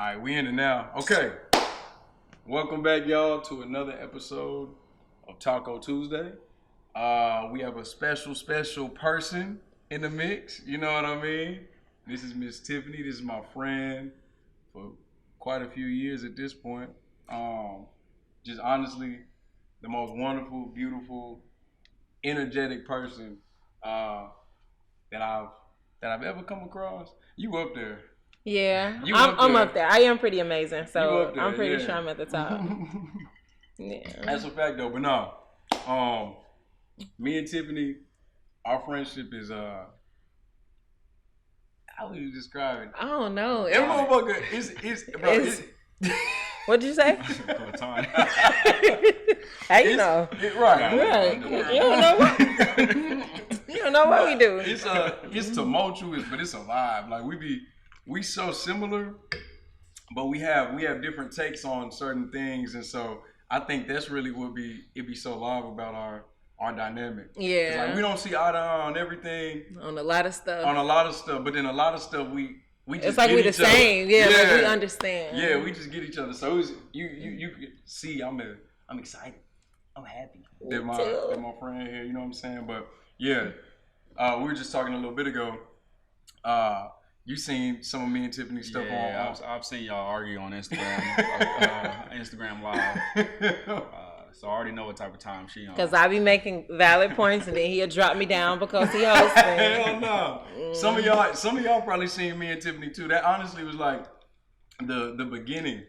All right, we in it now. Okay. Welcome back, y'all, to another episode of Talko Tuesday. We have a special person in the mix. You know what I mean? This is Miss Tiffany. This is my friend for quite a few years at this point. Just honestly, the most wonderful, beautiful, energetic person that I've ever come across. You up there? Yeah, I'm up there. I am pretty amazing, so I'm pretty sure I'm at the top. Yeah, that's a fact though. But no, me and Tiffany, our friendship is how would you describe it? I don't know. That motherfucker is What'd you say? How you know? Right. You don't know what. You don't know what we do. It's tumultuous, but it's a vibe. Like we so similar, but we have different takes on certain things, and so I think that's really what it'd be so live about our dynamic. Yeah. Like we don't see eye to eye on everything. On a lot of stuff, but then a lot of stuff we just it's like we the same. Yeah, like we understand. Yeah, we just get each other. So you see, I'm excited. I'm happy that my friend here. You know what I'm saying? But yeah, we were just talking a little bit ago. You seen some of me and Tiffany stuff on? Yeah, I've seen y'all argue on Instagram, Instagram Live. So I already know what type of time she on. Because I be making valid points and then he'll drop me down because he hosting. Hell no. Some of y'all probably seen me and Tiffany too. That honestly was like the beginning.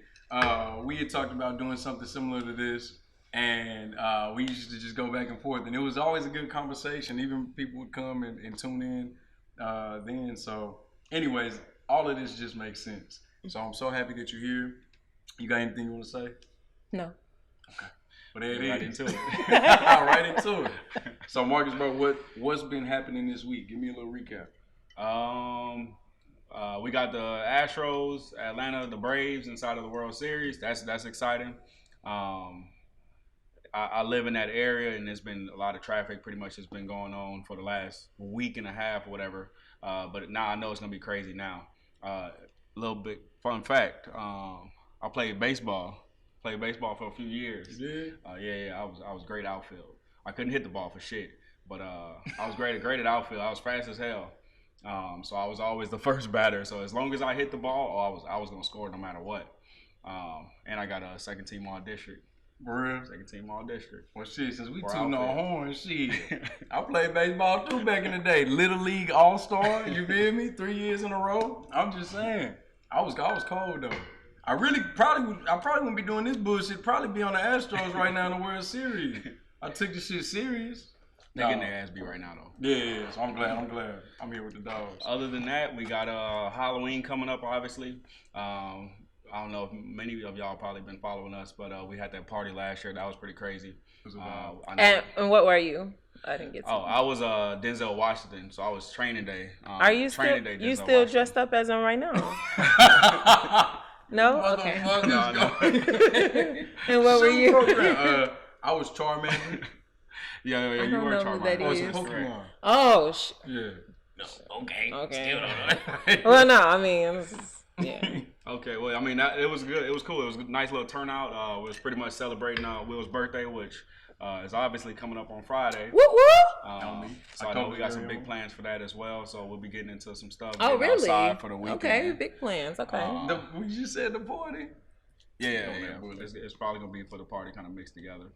We had talked about doing something similar to this, and we used to just go back and forth, and it was always a good conversation. Even people would come and tune in then. So anyways, all of this just makes sense. So I'm so happy that you're here. You got anything you want to say? No. Okay. But there it is. Right into it. Right into it. So Marcus, bro, what's been happening this week? Give me a little recap. We got the Astros, Atlanta, the Braves inside of the World Series. That's exciting. I live in that area, and there's been a lot of traffic. Pretty much has been going on for the last week and a half or whatever. But now I know it's gonna be crazy now. A little bit fun fact. I played baseball. Played baseball for a few years. You did? Yeah. I was great outfield. I couldn't hit the ball for shit, but I was great at outfield. I was fast as hell. So I was always the first batter. So as long as I hit the ball, I was gonna score no matter what. And I got a second team all district. For real? Second team all district. Well, shit, since we tooting on horn, shit. I played baseball too back in the day. Little League All-Star, you feel me? 3 years in a row. I'm just saying. I was cold though. I probably wouldn't be doing this bullshit. Probably be on the Astros right now in the World Series. I took this shit serious. They getting their ass beat right now though. Yeah. So I'm glad. I'm here with the dogs. Other than that, we got Halloween coming up, obviously. I don't know if many of y'all probably been following us, but we had that party last year. That was pretty crazy. And what were you? I didn't get to. I was Denzel Washington, so I was training day. Are you still dressed up as him right now? No? Okay. No. And what were you? I was Charmander. Yeah, you were Charmander. Oh, it's a Pokemon. Oh, yeah. No, okay. Okay. Well, no, I mean, yeah. Okay, well, I mean, it was good. It was cool. It was a nice little turnout. We was pretty much celebrating Will's birthday, which is obviously coming up on Friday. Woo woo! So I know we got some big plans for that as well. So we'll be getting into some stuff. Oh, really? Outside for the weekend. Okay, big plans. Okay. We just said the party. Yeah. It's probably gonna be for the party, kind of mixed together.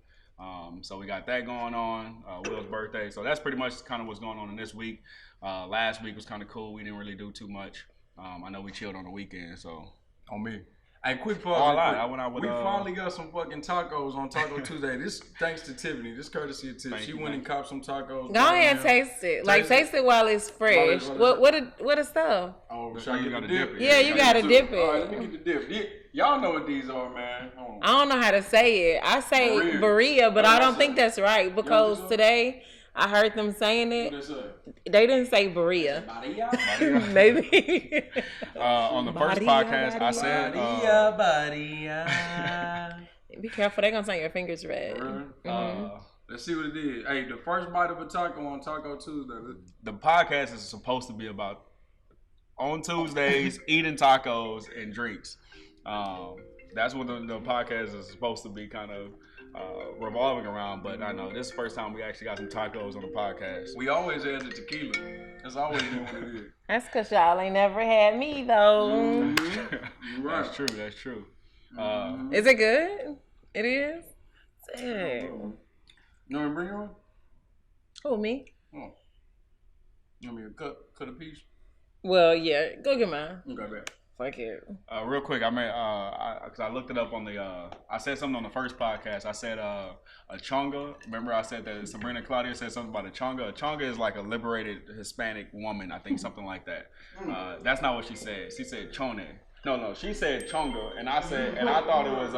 So we got that going on. Will's birthday. So that's pretty much kind of what's going on in this week. Last week was kind of cool. We didn't really do too much. I know we chilled on the weekend, so. On me. Hey, quick pause. I went out with, we finally got some fucking tacos on Taco Tuesday. This thanks to Tiffany. This courtesy of Tiffany. She went and copped some tacos. Go ahead and taste it. Taste it while it's fresh. What is stuff? Oh, should I get the dip? Yeah, you gotta dip it. All right, let me get the dip. Y'all know what these are, man. I don't know how to say it. I say Berea, but I don't think that's right because today I heard them saying it. What they say? They didn't say Berea. Maybe. On the first podcast, I said. Be careful, they're gonna turn your fingers red. Let's see what it is. Hey, the first bite of a taco on Taco Tuesday. The podcast is supposed to be about on Tuesdays, eating tacos and drinks. That's what the podcast is supposed to be kind of revolving around. But I know this is the first time we actually got some tacos on the podcast. We always add the tequila. That's always been what it is. That's because y'all ain't never had me, though. Mm-hmm. Right. That's true. That's true. Is it good? It is? Dang. You want me to bring you one? Who, me? Oh. You want me to cut a piece? Well, yeah. Go get mine. Okay, bet. Fuck it. Real quick, because I looked it up on the, I said something on the first podcast. I said a chonga. Remember I said that Sabrina Claudia said something about a chonga. A chonga is like a liberated Hispanic woman, I think, something like that. That's not what she said. She said chone. No, she said chonga, and I thought it was,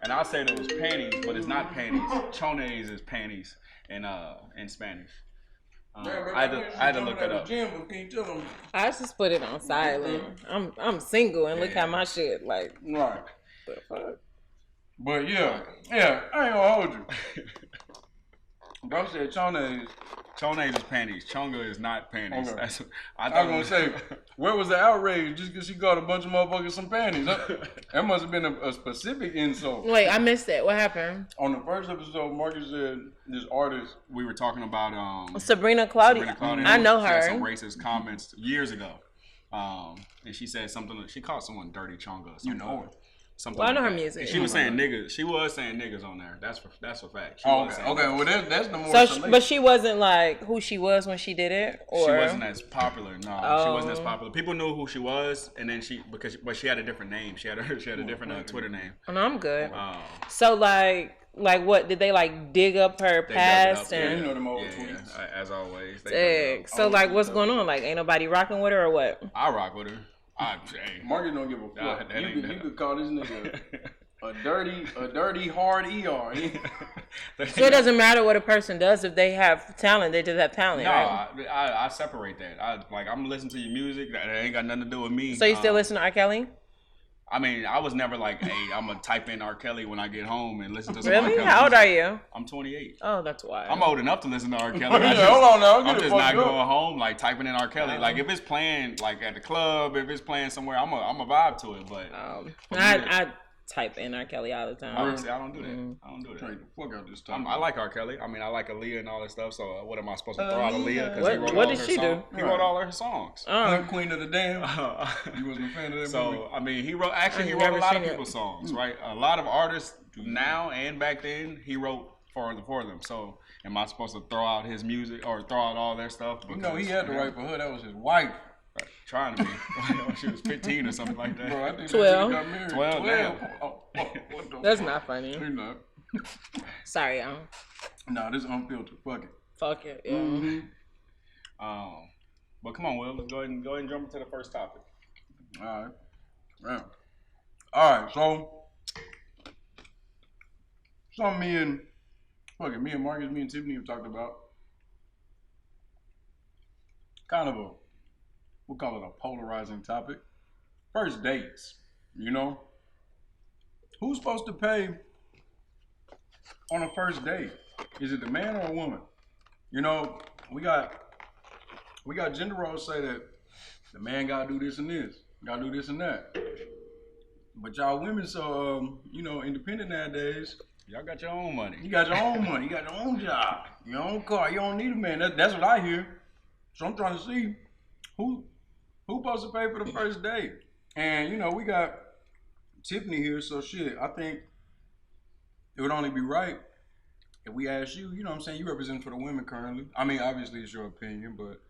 and I said it was panties, but it's not panties. Chones is panties in Spanish. I had to look it up. I just put it on silent. I'm single and look at my shit like. Right. The fuck. But yeah, I ain't gonna hold you. Bro said chones. Chones is panties. Chonga is not panties. Okay. I was gonna say, where was the outrage just because she called a bunch of motherfuckers some panties? That must have been a specific insult. Wait, I missed it. What happened? On the first episode, Marcus said this artist. We were talking about Sabrina Claudia. I know her. She had some racist comments years ago, and she said something. She called someone dirty chonga. You know her. Something well, I know like her that. music. And she was saying niggas. She was saying niggas on there. That's a fact. She okay. Well, that's the more. So, but she wasn't like who she was when she did it, or she wasn't as popular. No, she wasn't as popular. People knew who she was, and then but she had a different name. She had a different Twitter name. No, I'm good. So like what did they like dig up her past Yeah, and? you know them old tweets. As always. So like, what's going on? Like, ain't nobody rocking with her or what? I rock with her. Marcus don't give a fuck. You could call this nigga a dirty hard ER. So it doesn't matter what a person does if they have talent. They just have talent, no, right? I separate that. I'm listening to your music. That ain't got nothing to do with me. So you still listen to R. Kelly? I mean, I was never like, hey, I'm gonna type in R. Kelly when I get home and listen to some Really? R. Kelly How old music. are you? I'm 28. Oh, that's why. I'm old enough to listen to R. Kelly. Hold on now. I'm just not going home like typing in R. Kelly. Like if it's playing like at the club, if it's playing somewhere, I'm a vibe to it. But I type in R. Kelly all the time. Honestly, I don't do that. I don't do that. Trying to fuck out this time. I like R. Kelly. I mean, I like Aaliyah and all that stuff. So what am I supposed to throw out Aaliyah? What did she do? He wrote all her songs. Queen of the Damn. You wasn't a fan of that movie? So I mean, he wrote a lot of people's songs, right? A lot of artists now and back then he wrote for them. So am I supposed to throw out his music or throw out all their stuff? No, he had to write for her. That was his wife. Right. Trying to be. She was 15 or something like that. Bro, I think 12. Got married. 12. Damn. That's not funny. You're not. Sorry, y'all. No, this is unfiltered. Fuck it. Fuck it. Yeah. Mm-hmm. But come on, Will. Let's go ahead and jump into the first topic. All right. So me and Marcus, me and Tiffany have talked about kind of we'll call it a polarizing topic. First dates, you know? Who's supposed to pay on a first date? Is it the man or a woman? You know, we got gender roles say that the man gotta do this and this, gotta do this and that. But y'all women so independent nowadays. Y'all got your own money. You got your own money. You got your own job, your own car. You don't need a man. That's what I hear. So I'm trying to see who supposed to pay for the first date. And we got Tiffany here, so shit. I think it would only be right if we ask you. You know what I'm saying? You represent for the women currently. I mean, obviously it's your opinion, but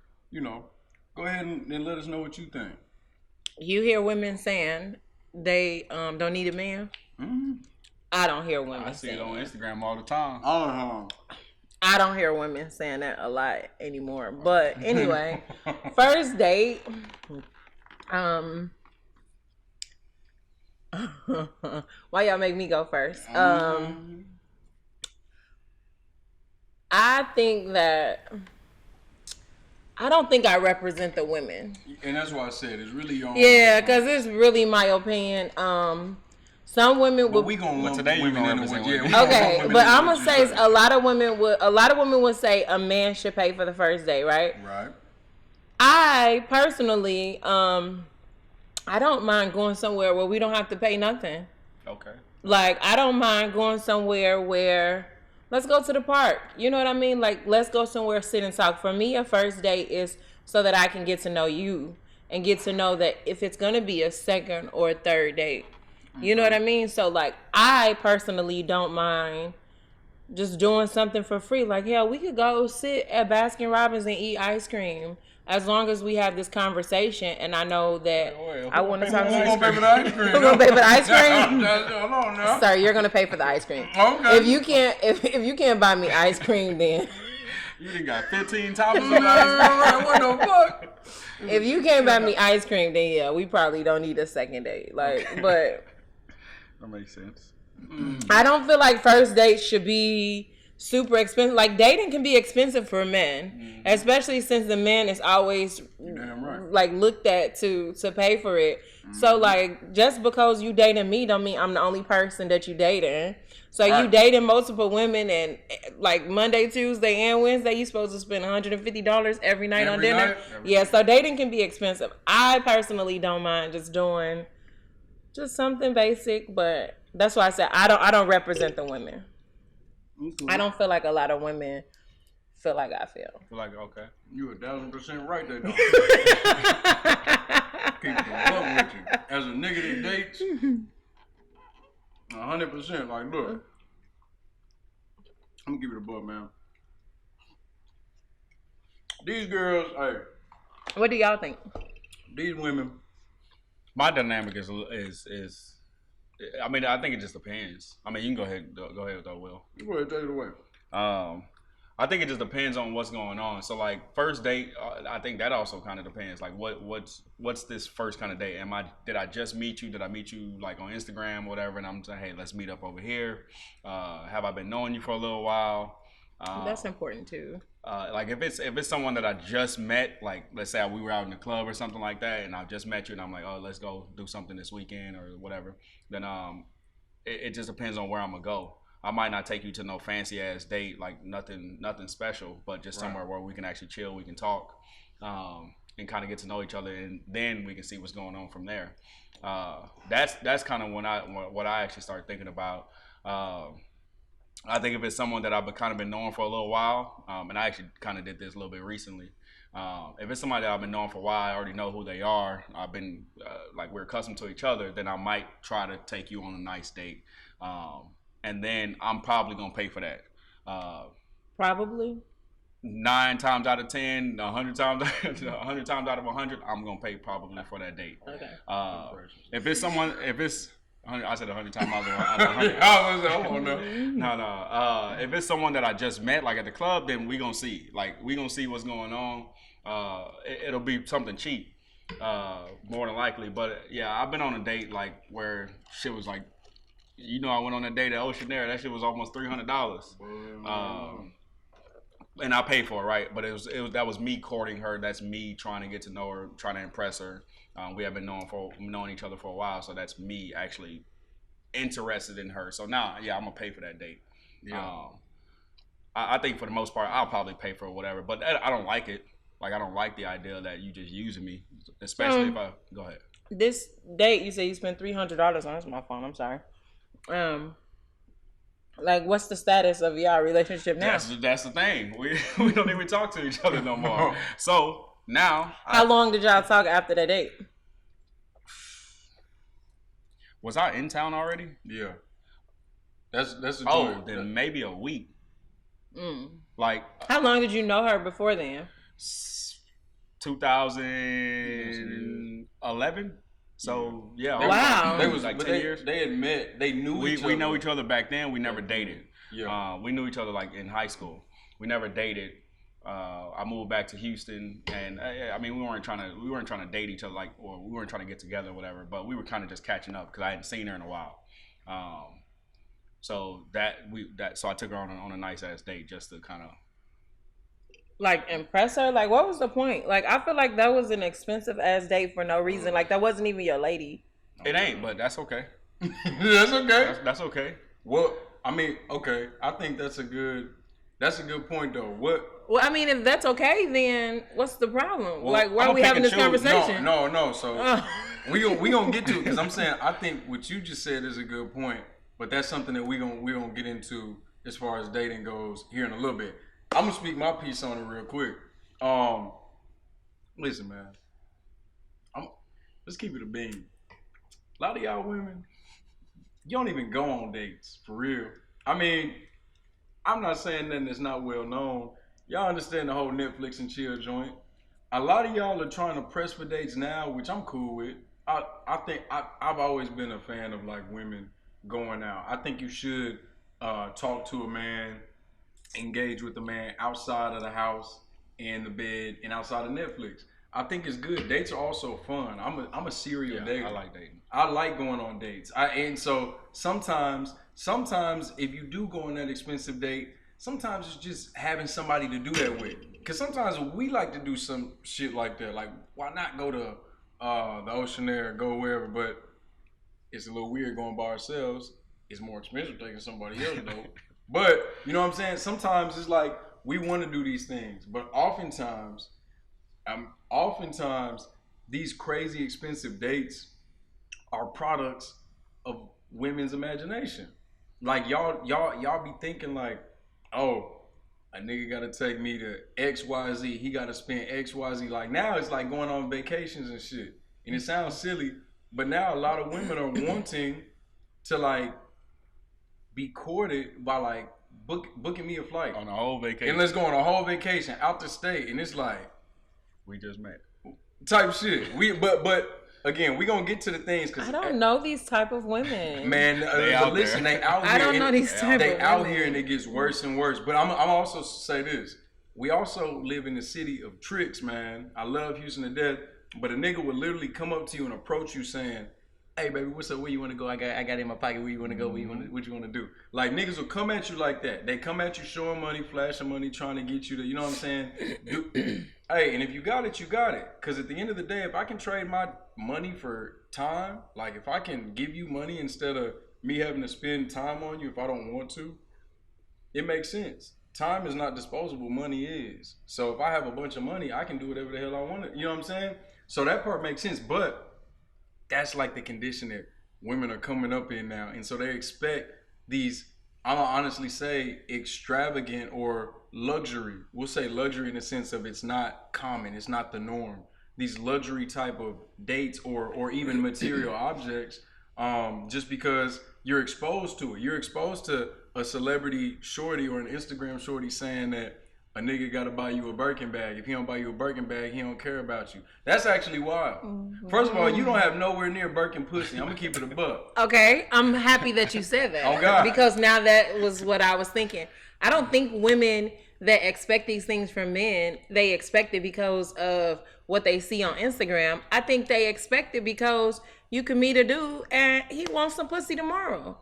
go ahead and let us know what you think. You hear women saying they don't need a man? Mm-hmm. I don't hear women. I see it on Instagram all the time. I don't hear women saying that a lot anymore. But anyway, first date. Why y'all make me go first? I think that I don't think I represent the women. And that's why I said it's really your own. Yeah, because it's really my opinion. Some women would. We gonna lump today women in represent women. women. Okay, but I'm gonna say a lot of women would say a man should pay for the first date, right? Right. I personally, I don't mind going somewhere where we don't have to pay nothing. Okay. Like, I don't mind going somewhere where, let's go to the park. You know what I mean? Like, let's go somewhere, sit and talk. For me, a first date is so that I can get to know you and get to know that if it's going to be a second or a third date. You know what I mean? So, like, I personally don't mind just doing something for free. Like, hell, we could go sit at Baskin Robbins and eat ice cream. As long as we have this conversation, and I know that I want to talk to you. Who's gonna pay for the ice cream? Who's gonna pay for the ice cream? Hold on now. Sir, you're gonna pay for the ice cream. Okay. If you can't buy me ice cream, then You done got 15 toppings of ice Right, what the fuck? if you can't buy me ice cream, then yeah, we probably don't need a second date. Like, but That makes sense. I don't feel like first dates should be super expensive. Like, dating can be expensive for men, especially since the man is always Damn right. like looked at to pay for it. So like, just because you dating me don't mean I'm the only person that you dating. So you dating multiple women, and like Monday, Tuesday, and Wednesday, you supposed to spend $150 every night on dinner. Yeah, so dating can be expensive. I personally don't mind just doing just something basic, but that's why I said I don't represent the women. I don't feel like a lot of women feel like I feel. Like, okay. You 1,000% right there, dog. Keep it up with you. As a nigga that dates, 100%. Like, look, I'm gonna give it a buck, man. These girls, hey, What do y'all think? these women, My dynamic is. I mean, I think it just depends. I mean, you can go ahead with that, Will. go ahead, take it away. I think it just depends on what's going on. So, like, first date, I think that also kind of depends. Like, what's this first kind of date? Did I just meet you? Did I meet you like on Instagram, whatever? And I'm saying, hey, let's meet up over here. Have I been knowing you for a little while? That's important too. Like if it's someone that I just met, like let's say we were out in the club or something like that, and I just met you, and I'm like, oh, let's go do something this weekend or whatever. Then it just depends on where I'm gonna go. I might not take you to no fancy ass date, like nothing special, but just somewhere where we can actually chill, we can talk, and kind of get to know each other, and then we can see what's going on from there. That's kind of what I actually start thinking about. I think if it's someone that I've kind of been knowing for a little while, and I actually kind of did this a little bit recently. If it's somebody that I've been knowing for a while, I already know who they are. I've been like we're accustomed to each other. Then I might try to take you on a nice date, and then I'm probably gonna pay for that. Probably 9 times out of 10, 100 times, 100 times out of 100, I'm gonna pay probably for that date. Okay. If it's I said 100 times out of 100. No. If it's someone that I just met, like at the club, then we gonna see. Like we gonna see what's going on. It'll be something cheap, more than likely. But yeah, I've been on a date like where shit was like, I went on a date at Oceanaire. That shit was almost $300. And I paid for it, right? But that was me courting her. That's me trying to get to know her, trying to impress her. We have been knowing each other for a while, so that's me actually interested in her. So now, yeah, I'm gonna pay for that date. Yeah. I think for the most part, I'll probably pay for whatever, but I don't like it. Like I don't like the idea that you just using me, especially if I go ahead. This date, you say you spent $300 on. That's my phone. I'm sorry. Like, what's the status of y'all relationship now? That's the thing. We don't even talk to each other no more. So now, how long did y'all talk after that date? Was I in town already? Yeah. That's the joint. Then maybe a week. Like, how long did you know her before then? 2011. So yeah, wow. They was like 10 years. They had met. They knew each other. We know each other back then. We never dated. Yeah. We knew each other like in high school. We never dated. I moved back to Houston, and I mean, we weren't trying to date each other, or we weren't trying to get together, or whatever. But we were kind of just catching up because I hadn't seen her in a while. So so I took her on a nice ass date just to kind of like impress her. Like, what was the point? Like, I feel like that was an expensive ass date for no reason. Like, that wasn't even your lady. It ain't, but that's okay. That's okay. That's okay. Well, I mean, okay. I think that's a good That's a good point though. What? Well, I mean, if that's okay, then what's the problem? Well, like, why are we having this conversation? No. So we gonna get to it because I'm saying I think what you just said is a good point, but that's something that we gonna get into as far as dating goes here in a little bit. I'm gonna speak my piece on it real quick. Listen, man. Let's keep it a bean. A lot of y'all women, you don't even go on dates for real. I mean, I'm not saying nothing that's not well known. Y'all understand the whole Netflix and chill joint. A lot of y'all are trying to press for dates now, which I'm cool with. I think I've always been a fan of like women going out. I think you should talk to a man, engage with a man outside of the house and the bed and outside of Netflix. I think it's good. Dates are also fun. I'm a serial dater. I like dating. I like going on dates. And so sometimes if you do go on that expensive date, sometimes it's just having somebody to do that with. Because sometimes we like to do some shit like that. Like, why not go to the Ocean Air, go wherever? But it's a little weird going by ourselves. It's more expensive taking somebody else though. But you know what I'm saying? Sometimes it's like we want to do these things, but oftentimes these crazy expensive dates are products of women's imagination. Like y'all be thinking like, oh, a nigga gotta take me to XYZ. He gotta spend XYZ. Like now it's like going on vacations and shit. And it sounds silly, but now a lot of women are wanting to like be courted by like booking me a flight. On a whole vacation. And let's go on a whole vacation out the state. And it's like, we just met. Type shit. But again, we gonna get to the things because I don't know these type of women. Man, they out here. I don't know these type of women. They out here and it gets worse and worse. But I'm also say this: we also live in the city of tricks, man. I love Houston to death, but a nigga would literally come up to you and approach you saying, "Hey, baby, what's up? Where you want to go? I got it in my pocket. Where you want to go? What you want to do?" Like niggas will come at you like that. They come at you showing money, flashing money, trying to get you to, you know what I'm saying? Hey, and if you got it, you got it. Because at the end of the day, if I can trade my money for time, like if I can give you money instead of me having to spend time on you if I don't want to, it makes sense. Time is not disposable, money is. So if I have a bunch of money, I can do whatever the hell I want to, you know what I'm saying? So that part makes sense, but that's like the condition that women are coming up in now. And so they expect these, I'll honestly say, extravagant or luxury. We'll say luxury in the sense of it's not common, it's not the norm. These luxury type of dates or even material objects, just because you're exposed to it. You're exposed to a celebrity shorty or an Instagram shorty saying that a nigga gotta buy you a Birkin bag. If he don't buy you a Birkin bag, he don't care about you. That's actually wild. Mm-hmm. First of all, you don't have nowhere near Birkin pussy. I'm gonna keep it a buck. Okay, I'm happy that you said that. Oh God. Because now that was what I was thinking. I don't think women that expect these things from men, they expect it because of what they see on Instagram. I think they expect it because you can meet a dude and he wants some pussy tomorrow.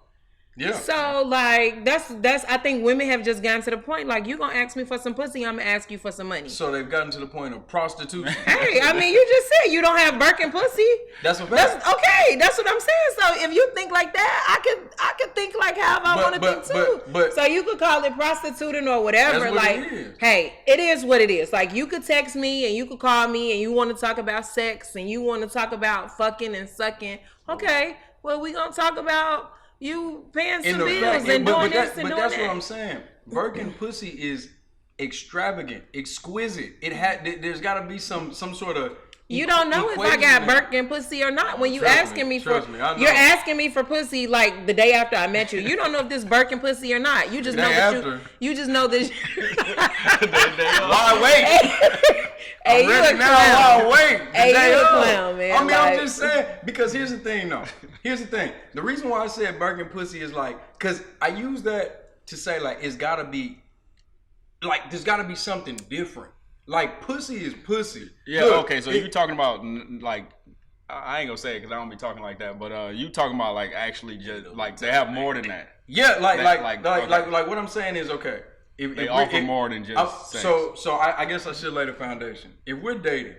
Yeah. So like that's I think women have just gotten to the point like you gonna ask me for some pussy, I'm gonna ask you for some money. So they've gotten to the point of prostitution. Hey, I mean you just said you don't have Birkin pussy. That's a fact. Okay, that's what I'm saying. So if you think like that, I could think like how I want to think too. But so you could call it prostituting or whatever. That's what like it is. Hey, it is what it is. Like you could text me and you could call me and you want to talk about sex and you want to talk about fucking and sucking. Okay, well we gonna talk about you paying some bills and doing this and doing that. But that's what I'm saying. Birkin pussy is extravagant, exquisite. There's got to be some sort of. You don't know if I got Birkin pussy or not when you asking me for. You're asking me for pussy like the day after I met you. You don't know if this Birkin pussy or not. You just know that you just know that. Why wait? Hey, I'm ready now. Why wait? Hey, you a clown, man. I mean, I'm just saying because here's the thing, though. Here's the thing. The reason why I said Birkin pussy is like, because I use that to say like it's gotta be, like there's gotta be something different. Like pussy is pussy. Yeah. Look, okay. So you talking about like I ain't gonna say it because I don't be talking like that. But you talking about like actually just like they have more than that. Yeah. Like what I'm saying is okay. They offer more than just sex. So I guess I should lay the foundation. If we're dating,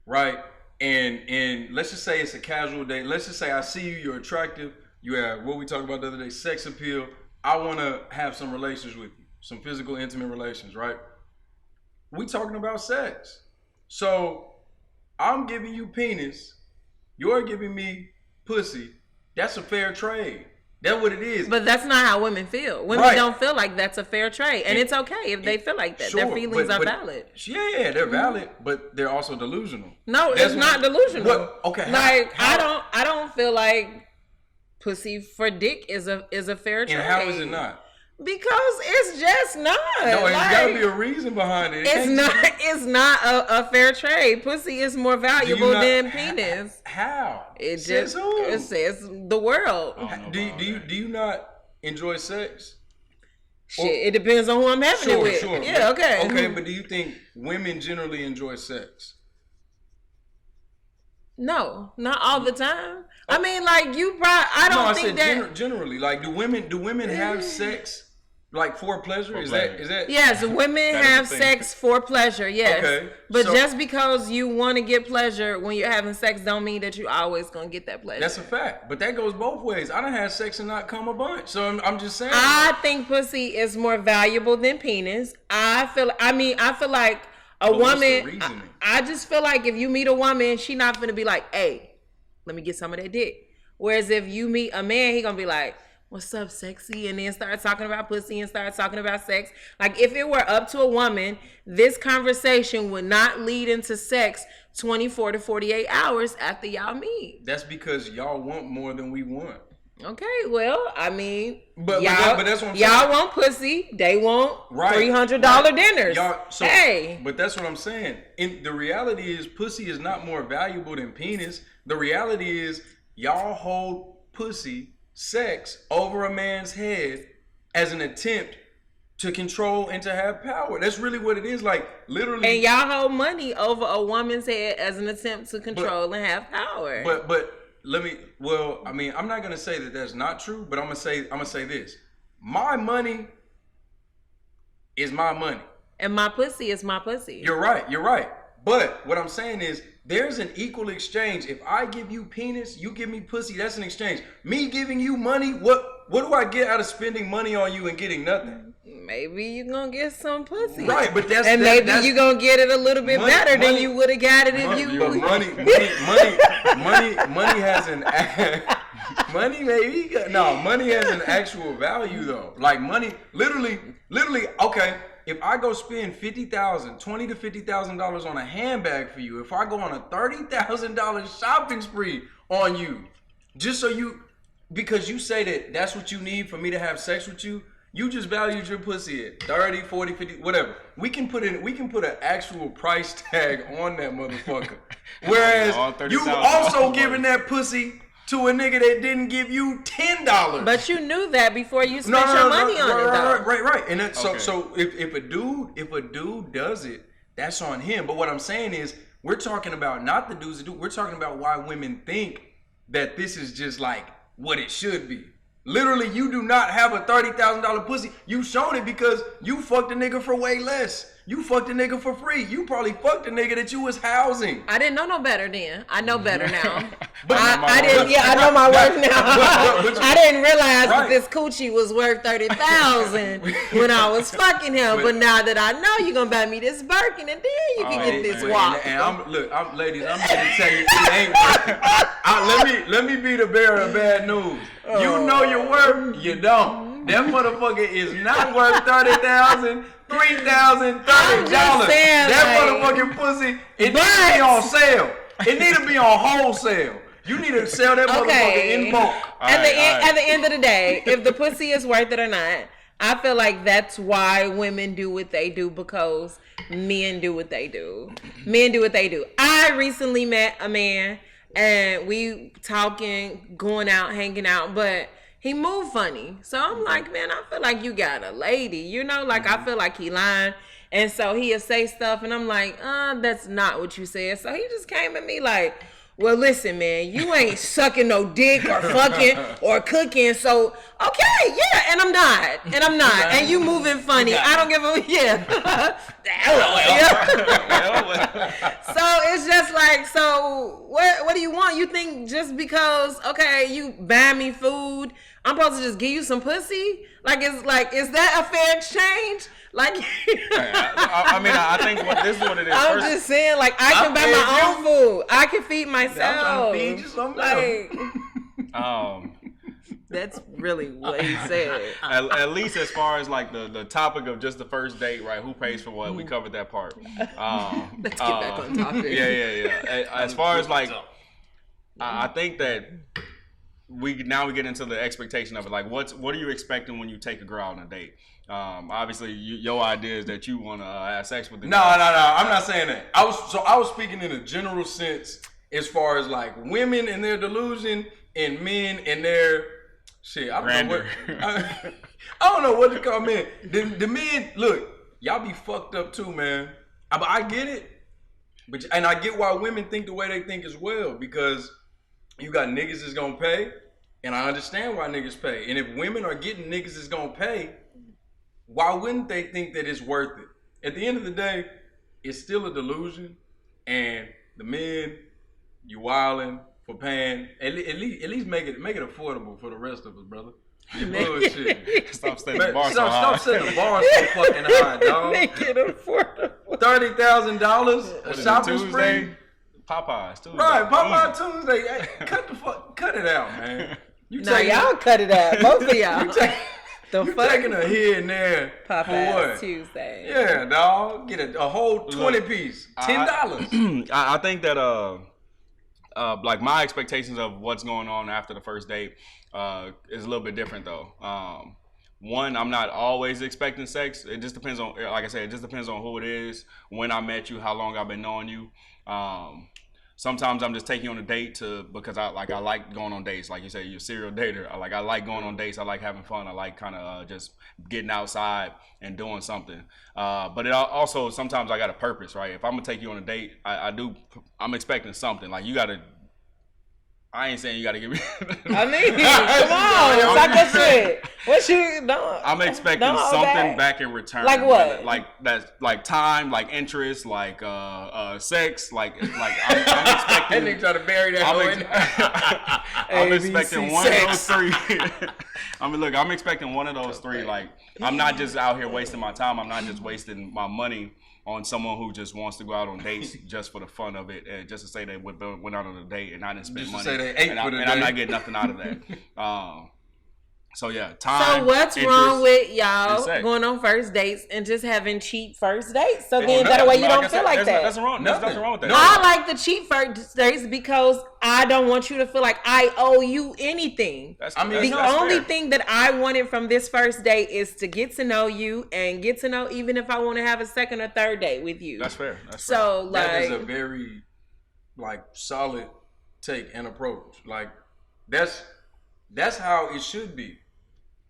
right? And let's just say it's a casual date. Let's just say I see you, you're attractive. You have what we talked about the other day, sex appeal. I want to have some relations with you. some physical intimate relations, right? We talking about sex. So I'm giving you penis, you're giving me pussy. That's a fair trade. That's what it is. But that's not how women feel. Women don't feel like that's a fair trade. And it's okay if they feel like that. Sure, their feelings are valid. Yeah, they're valid, but they're also delusional. No, it's not delusional. Okay. Like I don't feel like pussy for dick is a fair trade. And how is it not? Because it's just not. No, it's gotta be a reason behind it. It's not a fair trade. Pussy is more valuable than penis. How? It says the world. Do you not enjoy sex? Shit, it depends on who I'm having it with. Sure. Yeah, okay. Okay, but do you think women generally enjoy sex? No, not all the time. I mean, like I think that generally. Like, do women have sex? Like for pleasure? Is that yes, women have sex for pleasure, yes. Okay. But just because you want to get pleasure when you're having sex don't mean that you always gonna get that pleasure. That's a fact. But that goes both ways. I done had sex and not come a bunch. So I'm just saying. I think pussy is more valuable than penis. I feel like a woman I just feel like if you meet a woman, she not gonna be like, hey, let me get some of that dick. Whereas if you meet a man, he gonna be like, what's up, sexy? And then start talking about pussy and start talking about sex. Like, if it were up to a woman, this conversation would not lead into sex 24 to 48 hours after y'all meet. That's because y'all want more than we want. Okay, well, I mean, but that's what I'm saying. Y'all want pussy. They want $300 dinners. But that's what I'm saying. The reality is pussy is not more valuable than penis. The reality is y'all hold pussy sex over a man's head as an attempt to control and to have power. That's really what it is. Like, literally. And y'all hold money over a woman's head as an attempt to control and have power. But I'm not gonna say that that's not true, but I'm gonna say this. My money is my money. And my pussy is my pussy. You're right. But what I'm saying is there's an equal exchange. If I give you penis, you give me pussy, that's an exchange. Me giving you money, what do I get out of spending money on you and getting nothing? Maybe you're going to get some pussy. Right, but that's... And maybe you're going to get it a little bit better than you would have got it if you... But money has an... money has an actual value, though. Like, money, literally, okay... If I go spend $20,000 to $50,000 on a handbag for you, if I go on a $30,000 shopping spree on you, because you say that's what you need for me to have sex with you, you just valued your pussy at 30, 40, 50, whatever. We can put an actual price tag on that motherfucker. Whereas you also giving that pussy to a nigga that didn't give you $10. But you knew that before you spent your money on it, though. Right. And that, so if a dude does it, that's on him. But what I'm saying is, we're talking about not the dudes that do. We're talking about why women think that this is just like what it should be. Literally, you do not have a $30,000 pussy. You shown it because you fucked a nigga for way less. You fucked a nigga for free. You probably fucked a nigga that you was housing. I didn't know no better then. I know better now. I know my worth now. I didn't realize that this coochie was worth $30,000 when I was fucking him. But now that I know you're gonna buy me this Birkin, and then you can get this walk. And ladies, I'm here to tell you it ain't working. Let me be the bearer of bad news. You know your worth, you don't. That motherfucker is not worth $30,000, $3,000, $30. That motherfucking pussy, it needs to be on sale. It need to be on wholesale. You need to sell that motherfucker in bulk. At the end of the day, if the pussy is worth it or not, I feel like that's why women do what they do, because men do what they do. Men do what they do. I recently met a man and we talking, going out, hanging out, but he moved funny. So I'm like, man, I feel like you got a lady, you know, like I feel like he lying. And so he'll say stuff and I'm like, that's not what you said. So he just came at me like, well, listen, man, you ain't sucking no dick or fucking or cooking. So, okay, yeah, and I'm not. And you moving funny. I don't give a, So it's just like, so what do you want? You think just because, okay, you buy me food, I'm supposed to just give you some pussy? Like, is that a fair exchange? Like, I think this is what it is. I'm just saying, like, I can buy my own food. I can feed myself. I'm trying to feed you something like, that's really what he said. At least as far as like the topic of just the first date, right? Who pays for what? We covered that part. Let's get back on topic. Yeah. As far as like, I think that we get into the expectation of it. Like, what are you expecting when you take a girl out on a date? Obviously, your idea is that you want to have sex with the girl. No. I'm not saying that. I was speaking in a general sense as far as like women and their delusion and men and their shit. I don't know what to call men. The men, look, y'all be fucked up too, man. I get it, and I get why women think the way they think as well, because you got niggas that's gonna pay, and I understand why niggas pay. And if women are getting niggas that's gonna pay, why wouldn't they think that it's worth it? At the end of the day, it's still a delusion, and the men, you wilding for paying. At least make it affordable for the rest of us, brother. You bullshit. Stop setting the bar so Stop setting the bar so fucking high, dog. Make it affordable. $30,000 a shopping spree. Popeyes Tuesday. Right, Popeye Tuesday. Hey, cut it out, man. Y'all cut it out. Both of y'all. You taking a here and there Popeyes for what? Tuesday. Yeah, dog. Get a whole 20 piece. $10. I think that like my expectations of what's going on after the first date is a little bit different though. One, I'm not always expecting sex. It just depends on, like I said, it just depends on who it is, when I met you, how long I've been knowing you. Sometimes I'm just taking you on a date because I like going on dates. Like you said, you're a serial dater. I like going on dates. I like having fun. I like kind of just getting outside and doing something. But it also, sometimes I got a purpose, right? If I'm gonna take you on a date, I'm expecting something. Like I ain't saying you gotta give me. I mean, come on, stop that shit. What you doing? I'm expecting something back in return. Like what? Like that's like time, like interest, like sex, like I'm expecting. And they try to bury that. I'm expecting one of those three. I'm expecting one of those three. Like, I'm not just out here wasting my time. I'm not just wasting my money on someone who just wants to go out on dates just for the fun of it, and just to say they went out on a date and I didn't spend money. Just to say they ate for the day. I'm not getting nothing out of that. So yeah, time. So what's wrong with y'all going on first dates and just having cheap first dates? So then that way you don't feel like that. There's nothing wrong with that. I like the cheap first dates because I don't want you to feel like I owe you anything. The only thing that I wanted from this first date is to get to know you and get to know even if I want to have a second or third date with you. That's fair. So that is a very solid take and approach. Like that's how it should be.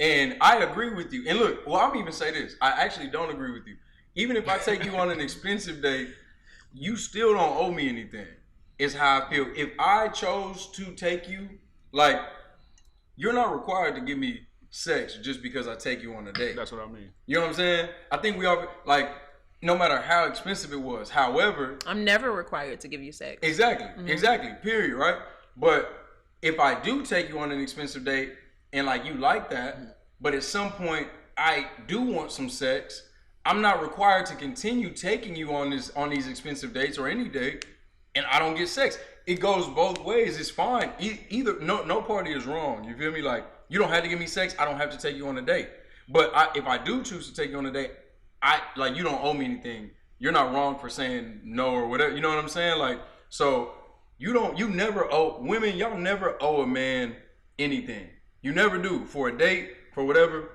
And I agree with you. And look, I'm even say this. I actually don't agree with you. Even if I take you on an expensive date, you still don't owe me anything. It's how I feel. If I chose to take you, like, you're not required to give me sex just because I take you on a date. That's what I mean. You know what I'm saying? I think we all, like, no matter how expensive it was. However, I'm never required to give you sex. Exactly. Period, right? But if I do take you on an expensive date and like you like that, but at some point I do want some sex, I'm not required to continue taking you on these expensive dates or any date, and I don't get sex. It goes both ways. It's fine. Either no party is wrong. You feel me? Like, you don't have to give me sex. I don't have to take you on a date. But if I do choose to take you on a date, you don't owe me anything. You're not wrong for saying no or whatever. You know what I'm saying? Like, so you never owe women. Y'all never owe a man anything. You never do. For a date, for whatever,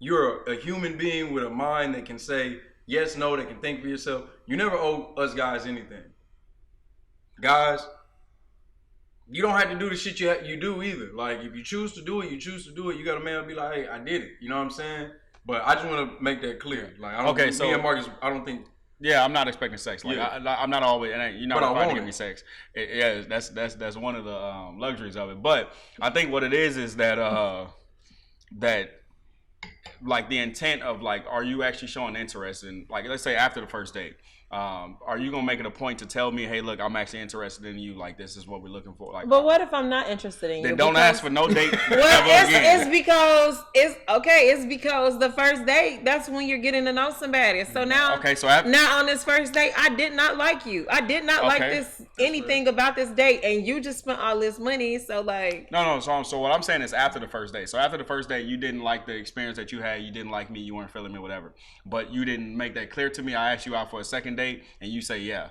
you're a human being with a mind that can say yes, no, that can think for yourself. You never owe us guys anything. Guys, you don't have to do the shit you do either. Like, if you choose to do it, you got a man to be like, hey, I did it. You know what I'm saying? But I just want to make that clear. Like, me and Marcus, I don't think. Yeah, I'm not expecting sex. Like, I'm not always, and you're not required to give me sex. That's one of the luxuries of it. But I think what it is that like the intent of like, are you actually showing interest in, like, let's say after the first date, Are you gonna make it a point to tell me, hey, look, I'm actually interested in you. Like, this is what we're looking for. Like, but what if I'm not interested in you? Then don't ask for no date. Well, it's because the first date, that's when you're getting to know somebody. So now, now on this first date, I did not like you. I did not like anything about this date, and you just spent all this money. So like, no. So what I'm saying is after the first date. So after the first date, you didn't like the experience that you had. You didn't like me. You weren't feeling me, whatever. But you didn't make that clear to me. I asked you out for a second date, and you say yeah.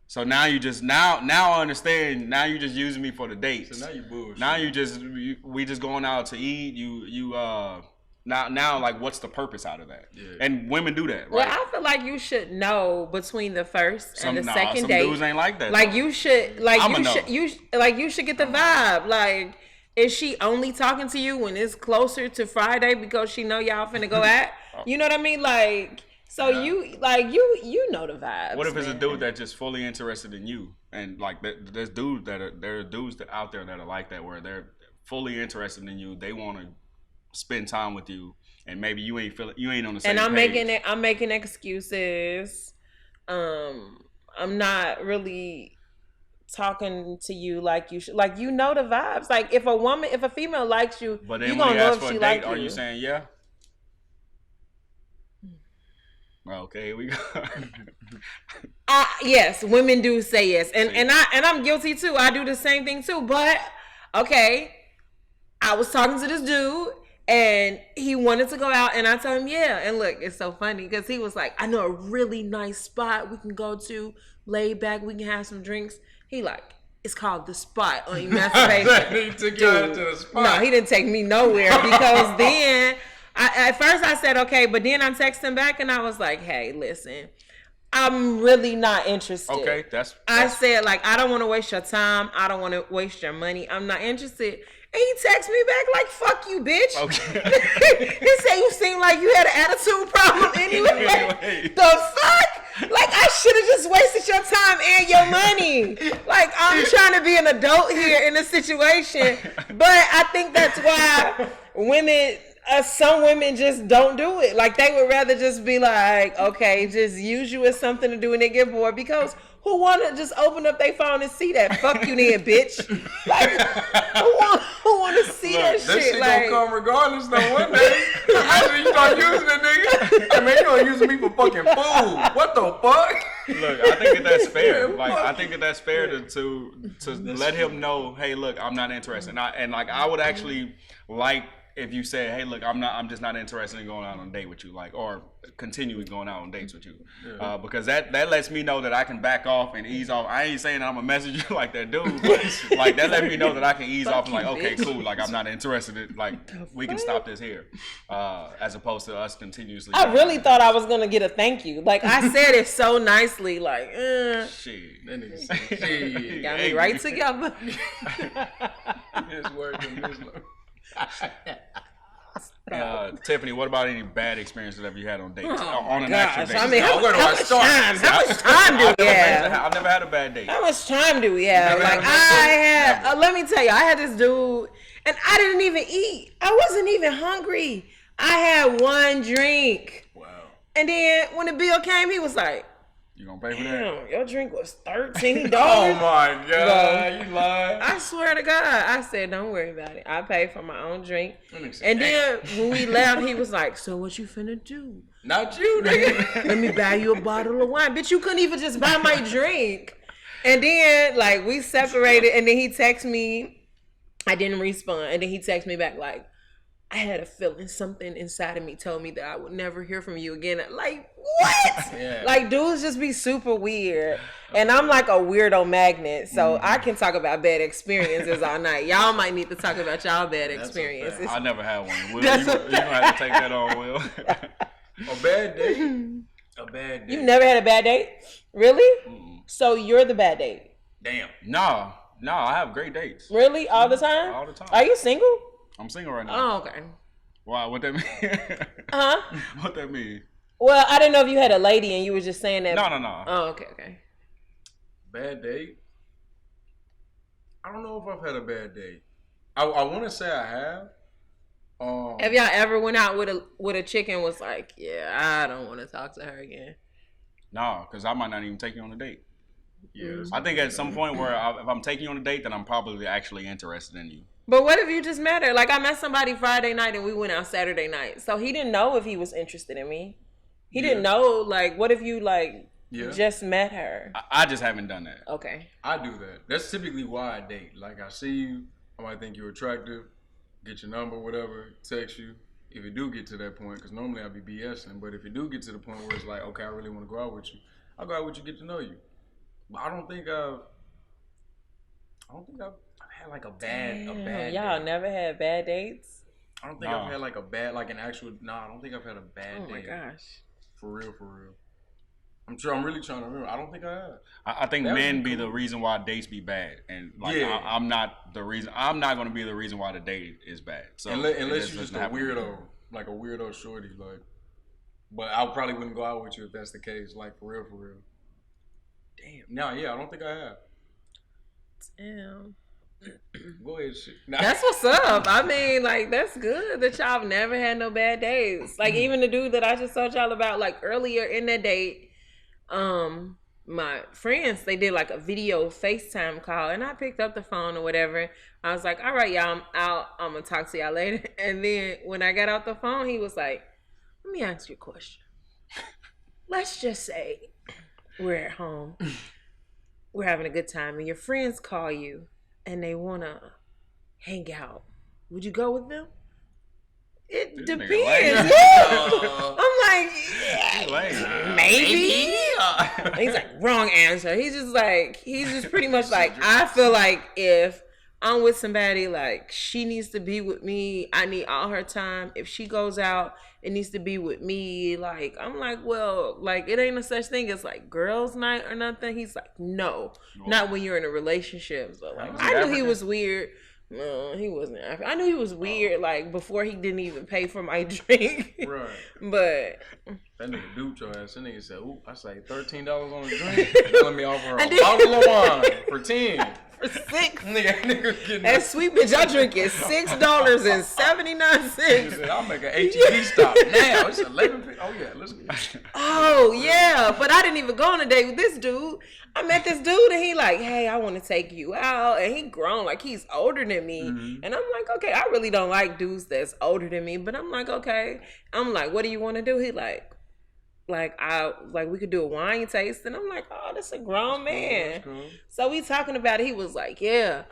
So now you just now I understand. Now you just using me for the dates. So now you bullshit. Now we just going out to eat. Now like what's the purpose out of that? Yeah. And women do that, right? Well, I feel like you should know between the first and the second date. Some dudes ain't like that. Like you should you should get the vibe. Like, is she only talking to you when it's closer to Friday because she know y'all finna go at? You know what I mean? Like, so you know the vibes. What if it's a dude that's just fully interested in you, and like there's dudes there are dudes out there that are like that, where they're fully interested in you. They want to spend time with you, and maybe you ain't on the same page. And I'm making excuses. I'm not really talking to you like you should. Like, you know the vibes. Like, if a female likes you, but then you when gonna you know ask if for she a date, like are you. you saying yeah? Okay, here we go. Yes, women do say yes, and I'm guilty too. I do the same thing too. But okay, I was talking to this dude, and he wanted to go out, and I told him yeah. And look, it's so funny because he was like, "I know a really nice spot we can go to, lay back, we can have some drinks." He like, it's called The Spot on Emancipation. He took you out to the spot. No, he didn't take me nowhere because then. At first I said okay, but then I texted him back and I was like, hey, listen, I'm really not interested. Okay, I said, like, I don't want to waste your time. I don't want to waste your money. I'm not interested. And he texted me back like, fuck you, bitch. Okay. He said you seem like you had an attitude problem anyway. Like, the fuck? Like, I should have just wasted your time and your money. Like, I'm trying to be an adult here in this situation. But I think that's why some women just don't do it. Like, they would rather just be like, okay, just use you as something to do when they get bored. Because who want to just open up their phone and see that? Fuck you then, bitch. Like, who want to see that shit? That shit like, gonna come regardless though one day. After you start using it, nigga. I mean, you gonna use me for fucking food. What the fuck? Look, I think that's fair. Like, I think that's fair to let him know, hey, look, I'm not interested. And I would actually like if you say, hey, look, I'm just not interested in going out on a date with you, like, or continuing going out on dates with you, because that lets me know that I can back off and ease off. I ain't saying I'm gonna message you like that dude, but like that let me know that I can ease off and like, okay, cool, like I'm not interested in, like, we can stop this here, as opposed to us continuously. I really thought I was gonna get a thank you. Like, I said it so nicely, like, shit, that nigga shit, got me right together. It's working, Tiffany, what about any bad experiences that you had on dates? On an gosh. actual date? I mean, how much time do we have? I've never had a bad date. How much time do we have? Like, I had, let me tell you, I had this dude, and I didn't even eat. I wasn't even hungry. I had one drink. Wow. And then when the bill came, he was like, you gonna pay for that? Your drink was $13. Oh my God, you lied. I swear to God. I said, don't worry about it. I paid for my own drink. And then when we left, he was like, so what you finna do? Not you, nigga. Let me buy you a bottle of wine. Bitch, you couldn't even just buy my drink. And then, like, we separated, and then he texted me. I didn't respond. And then he texted me back like, I had a feeling something inside of me told me that I would never hear from you again. Like, what? Yeah. Like, dudes just be super weird. And I'm like a weirdo magnet, so I can talk about bad experiences all night. Y'all might need to talk about y'all bad experiences. I never had one. Will, you don't have to take that on, Will. A bad date? A bad date. You never had a bad date? Really? So you're the bad date? Damn. No, I have great dates. Really? All the time? All the time. Are you single? I'm single right now. Oh, okay. Why? What that mean? Huh? What that mean? Well, I didn't know if you had a lady and you were just saying that. No. Oh, okay. Bad date? I don't know if I've had a bad date. I want to say I have. Have y'all ever went out with a chick and was like, yeah, I don't want to talk to her again? No, because I might not even take you on a date. Yeah, I think at some point where if I'm taking you on a date, then I'm probably actually interested in you. But what if you just met her? Like, I met somebody Friday night and we went out Saturday night. So he didn't know if he was interested in me. He didn't know, like, what if you, like, just met her? I just haven't done that. Okay. I do that. That's typically why I date. Like, I see you, I might think you're attractive, get your number, whatever, text you. If you do get to that point, because normally I'd be BSing, but if you do get to the point where it's like, okay, I really want to go out with you, I'll go out with you, get to know you. But I don't think I've had like a bad Y'all date. never had bad dates? I don't think I've had like a bad, like an actual, I don't think I've had a bad date. Oh my gosh. For real. I'm really trying to remember. I don't think I have. I think men be the reason why dates be bad, and like I'm not the reason. I'm not going to be the reason why the date is bad. So unless you're just a weirdo, like a weirdo shorty, like. But I probably wouldn't go out with you if that's the case. Like for real. Damn. No, yeah, I don't think I have. Damn. Go ahead, shit. That's what's up. I mean, like, that's good that y'all have never had no bad days. Like, even the dude that I just told y'all about, like, earlier in that date, my friends, they did, like, a video FaceTime call, and I picked up the phone or whatever. I was like, all right, y'all, I'm going to talk to y'all later. And then when I got off the phone, he was like, let me ask you a question. Let's just say we're at home. We're having a good time, and your friends call you. And they want to hang out. Would you go with them? It depends. I'm like, maybe. He's like, wrong answer. He's just pretty much like, I feel like if I'm with somebody, like, she needs to be with me. I need all her time. If she goes out, it needs to be with me. Like, I'm like, well, like, it ain't no such thing as, like, girls' night or nothing. He's like, no, not when you're in a relationship. So, like, I knew he was weird. No, he wasn't. I knew he was weird, like, before he didn't even pay for my drink. Right. But that nigga duped your ass. That nigga said, ooh, I say $13 on a drink. Let me offer her a bottle of wine for 10. For $6. Nigga getting that sweet bitch I drink is $6.79. He said, I'll make an HEB stop now. It's 11. Oh yeah, let's go. Oh yeah, but I didn't even go on a date with this dude. I met this dude and he like, hey, I want to take you out, and he grown, like he's older than me, and I'm like, okay, I really don't like dudes that's older than me, but I'm like, okay. I'm like, what do you want to do? He like we could do a wine taste, and I'm like, oh, this a grown man. Cool. So we talking about it. He was like, yeah,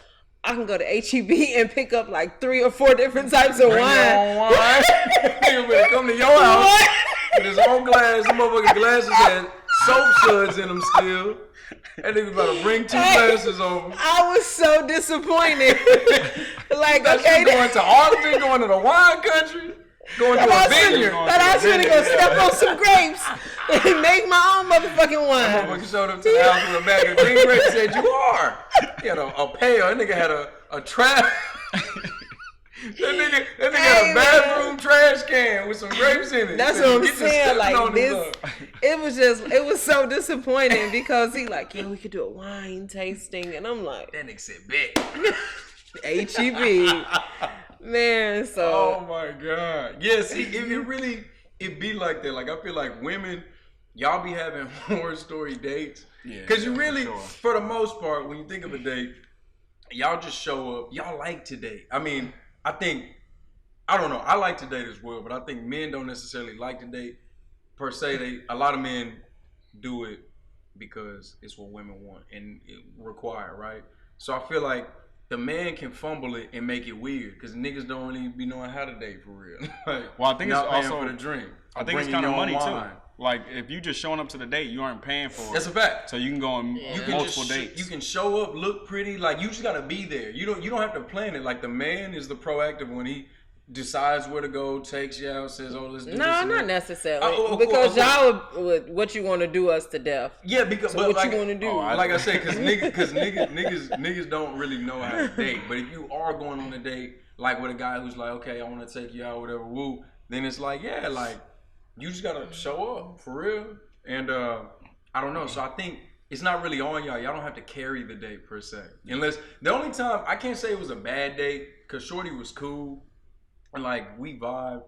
I can go to HEB and pick up like 3 or 4 different types of wine. Nigga better come to your house with his own glass. The motherfucking glasses had soap suds in them still. That nigga about to bring 2 glasses over. I was so disappointed. Like, okay, going to Arlington, going to the wine country. Going to a vineyard. But I was gonna go step on some grapes and make my own motherfucking wine. That motherfucker showed up to the house with a bag of green grapes and said, you are. He had a pail. That nigga had a trap. That nigga had a bathroom trash can with some grapes in it. That's what I'm saying. Like this, it was so disappointing because he like, yeah, we could do a wine tasting, and I'm like, that nigga said, bet. HEB. Man, so oh my god, yeah. See, it be like that. Like I feel like women, y'all be having horror story dates, because you really, for the most part, when you think of a date, y'all just show up. Y'all like to date. I mean, I don't know. I like to date as well, but I think men don't necessarily like to date per se. A lot of men do it because it's what women want and require, right? So I feel like the man can fumble it and make it weird because niggas don't really be knowing how to date for real. Like, well, I think it's also for the drink. I think it's kind of money too. Like if you just showing up to the date, you aren't paying for it. That's a fact. So you can go on multiple dates. You can show up, look pretty. Like you just gotta be there. You don't have to plan it. Like the man is the proactive when he decides where to go, takes you out, says, "Oh, let's do this." No, not necessarily. Because y'all would what you want to do us to death. Yeah, because so what you want to do? Like I said, because niggas don't really know how to date. But if you are going on a date, like with a guy who's like, "Okay, I want to take you out, whatever," woo, then it's like, yeah, like you just gotta show up for real. And I don't know. So I think it's not really on y'all. Y'all don't have to carry the date per se. Unless the only time I can't say it was a bad date because Shorty was cool. And like we vibe,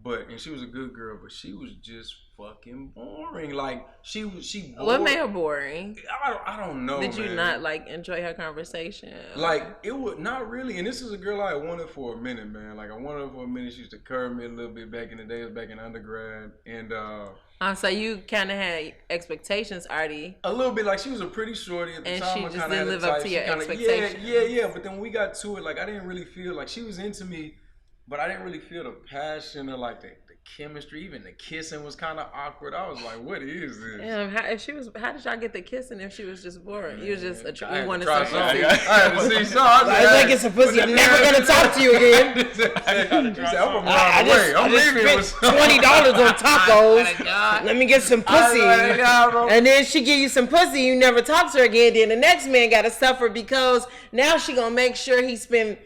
and she was a good girl, but she was just fucking boring. Like she bored. What made her boring? I don't know. Did you man. not like enjoy her conversation? Like it would not really. And this is a girl I wanted for a minute, man. Like I wanted her for a minute. She used to curve me a little bit back in the day. It was back in undergrad, and so you kind of had expectations already. a little bit. Like she was a pretty shorty at the And time. she I just kinda didn't had a live up type. to She your kinda- expectations. Yeah. But then when we got to it, like I didn't really feel like she was into me, but I didn't really feel the passion or like the chemistry. Even the kissing was kind of awkward. I was like, "What is this?" Damn, how did y'all get the kissing if she was just boring? You was just I you had wanted to try some something. pussy. I had to see something. Like, let me get some pussy. I'm never gonna talk to you again. She said, "I'm from around I the way. I'm just leaving with spent $20 on tacos. Let me get some pussy. bro. And then she give you some pussy. You never talk to her again. Then the next man got to suffer because now she gonna make sure he spend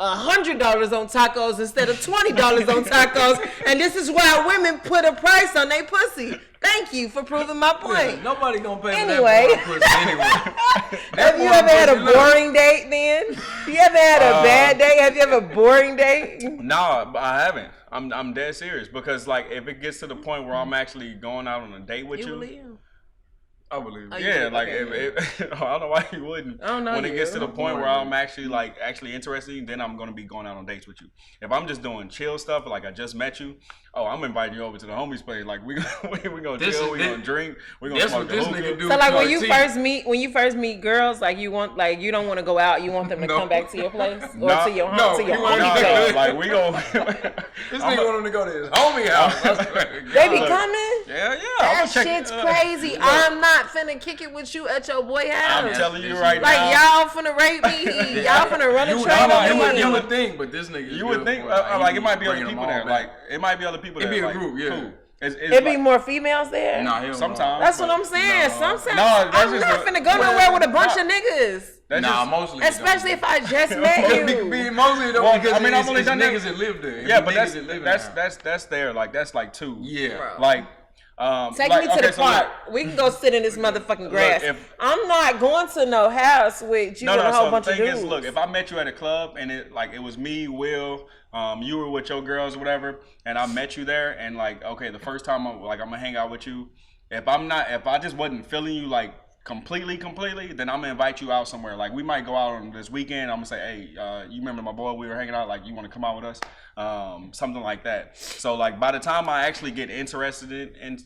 $100 on tacos instead of $20 on tacos. And this is why women put a price on their pussy. Thank you for proving my point. Nobody gonna pay Anyway. for that pussy anyway. Have you ever had a boring date then? You ever had a bad day? Have you ever a boring date? No, I haven't. I'm dead serious because like if it gets to the point where I'm actually going out on a date with you, believe? I believe it. yeah, like okay. I don't know why you wouldn't. I don't know when it you. gets to the point where I'm actually interested, then I'm gonna be going out on dates with you. If I'm just doing chill stuff, like I just met you, I'm inviting you over to the homies' place. Like we gonna chill, we gonna drink, we gonna That's smoke what the this hookah. nigga do. So like when to you first meet girls, like you don't want to go out, you want them to No. come back to your place or No, to your no, home, to your he homie won't. place. like we gon' This nigga want him to go to his homie house. They be coming. yeah. That I'ma check shit's it. crazy. I'm not finna kick it with you at your boy house. I'm telling you right like now. y'all finna rape me. Y'all finna run a train on me. You would think, but this nigga. You would think like it might be other people there. Like it might be other people there. It'd be a like, group, yeah. Cool. It's It be like, more females there. Nah, hell no. sometimes. That's what I'm saying. No. Sometimes No, that's I'm just not a- finna go nowhere with a bunch of niggas. That's Nah, just, mostly. Especially if I just met you. Mostly though, Well, because I mean, I've it's only done that- niggas that live there. yeah, but Niggas that live in the house. that's there. Like that's like two. Yeah. Bro. Like Take like, me to okay, the so park. look, We can go sit in this motherfucking grass. if- I'm not going to no house with you and a whole so bunch the of thing dudes. is, look, if I met you at a club and it was me, Will, you were with your girls or whatever, and I met you there, and like, okay, the first time I'm gonna hang out with you. If I just wasn't feeling you like completely, then I'm gonna invite you out somewhere. Like we might go out on this weekend. I'm gonna say, hey, you remember my boy? We were hanging out. Like you want to come out with us? Something like that. So like by the time I actually get interested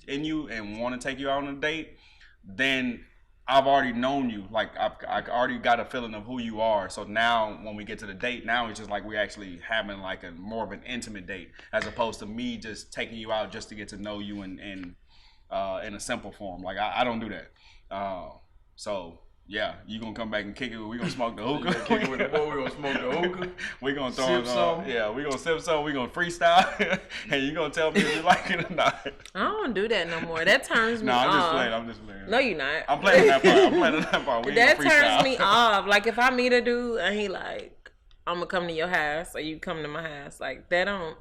in you and want to take you out on a date, then I've already known you. Like I already got a feeling of who you are. So now when we get to the date, now it's just like we actually having like a more of an intimate date as opposed to me just taking you out just to get to know you in a simple form. Like I don't do that. So yeah, you gonna come back and kick it. We gonna smoke the hookah. Kick it with the boy, we gonna smoke the hookah. We gonna throw Sip it some. Yeah, we gonna sip some. We gonna freestyle, and you gonna tell me if you like it or not. I don't do that no more. That turns me No, off. I'm just playing. No, you're not. I'm playing that part. We That ain't gonna turns freestyle. me off. Like if I meet a dude and he like, I'm gonna come to your house or you come to my house. Like that don't.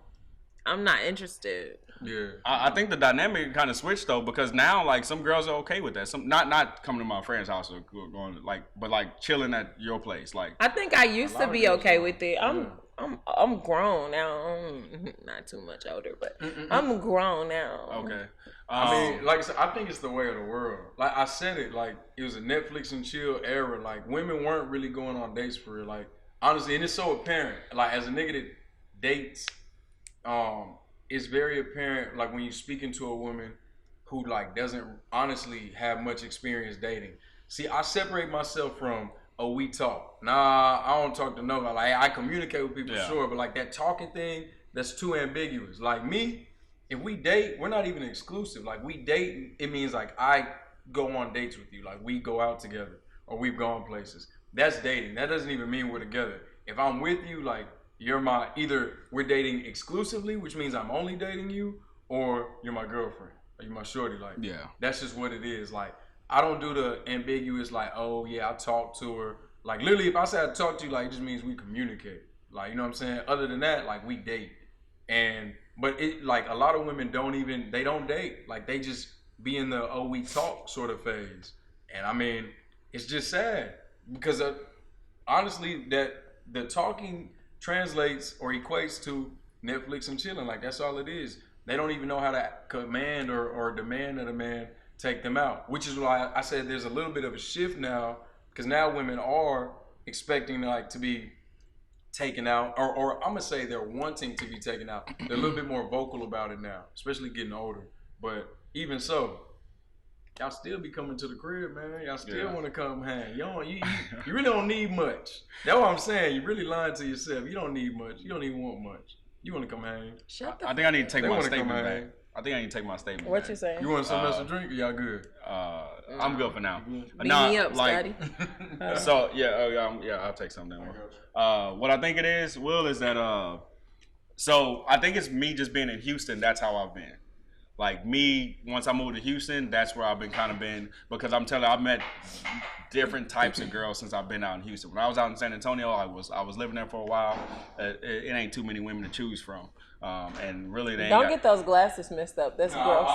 I'm not interested. Yeah. I think the dynamic kind of switched though because now like some girls are okay with that. Some not coming to my friend's house or going but like chilling at your place. Like I think I used to of be girls okay are. with it. I'm grown now. I'm not too much older, but I'm grown now. okay. I mean, like I said, I think it's the way of the world. Like I said it, like it was a Netflix and chill era. Like women weren't really going on dates for real. Like honestly, and it's so apparent. Like as a nigga that dates, it's very apparent. Like when you speaking to a woman who like doesn't honestly have much experience dating. See, I separate myself from we talk. Nah, I don't talk to nobody. Like I communicate with people, sure, but like that talking thing, that's too ambiguous. Like me. If we date, we're not even exclusive. Like we date, it means like I go on dates with you. Like we go out together or we've gone places. That's dating. That doesn't even mean we're together. If I'm with you, like either we're dating exclusively, which means I'm only dating you, or you're my girlfriend or you're my shorty. Like that's just what it is. Like I don't do the ambiguous like, oh yeah, I talk to her. Like literally if I say I talk to you, like it just means we communicate. Like you know what I'm saying? Other than that, like we date. But it like a lot of women don't date. Like they just be in the we talk sort of phase. And I mean, it's just sad because honestly that the talking translates or equates to Netflix and chilling. Like that's all it is. They don't even know how to command or demand that a man take them out. Which is why I said there's a little bit of a shift now, because now women are expecting like to be taken out, or I'm gonna say they're wanting to be taken out. They're a little bit more vocal about it now, especially getting older. But even so, y'all still be coming to the crib, man. Y'all still want to come hang. You really don't need much. That's what I'm saying. You really lying to yourself. You don't need much. You don't even want much. You want to come hang. I think I need to take my statement back. I think I need to take my statement What back. you saying? You want something else to drink, or y'all good? I'm good for now. Beat me up, Scotty. So I'll take something down. What I think it is, Will, is that so I think it's me just being in Houston. That's how I've been. Like me, once I moved to Houston, that's where I've been because I'm telling you, I've met different types of girls since I've been out in Houston. When I was out in San Antonio, I was living there for a while. It ain't too many women to choose from. And really, they don't get those glasses messed up. That's gross.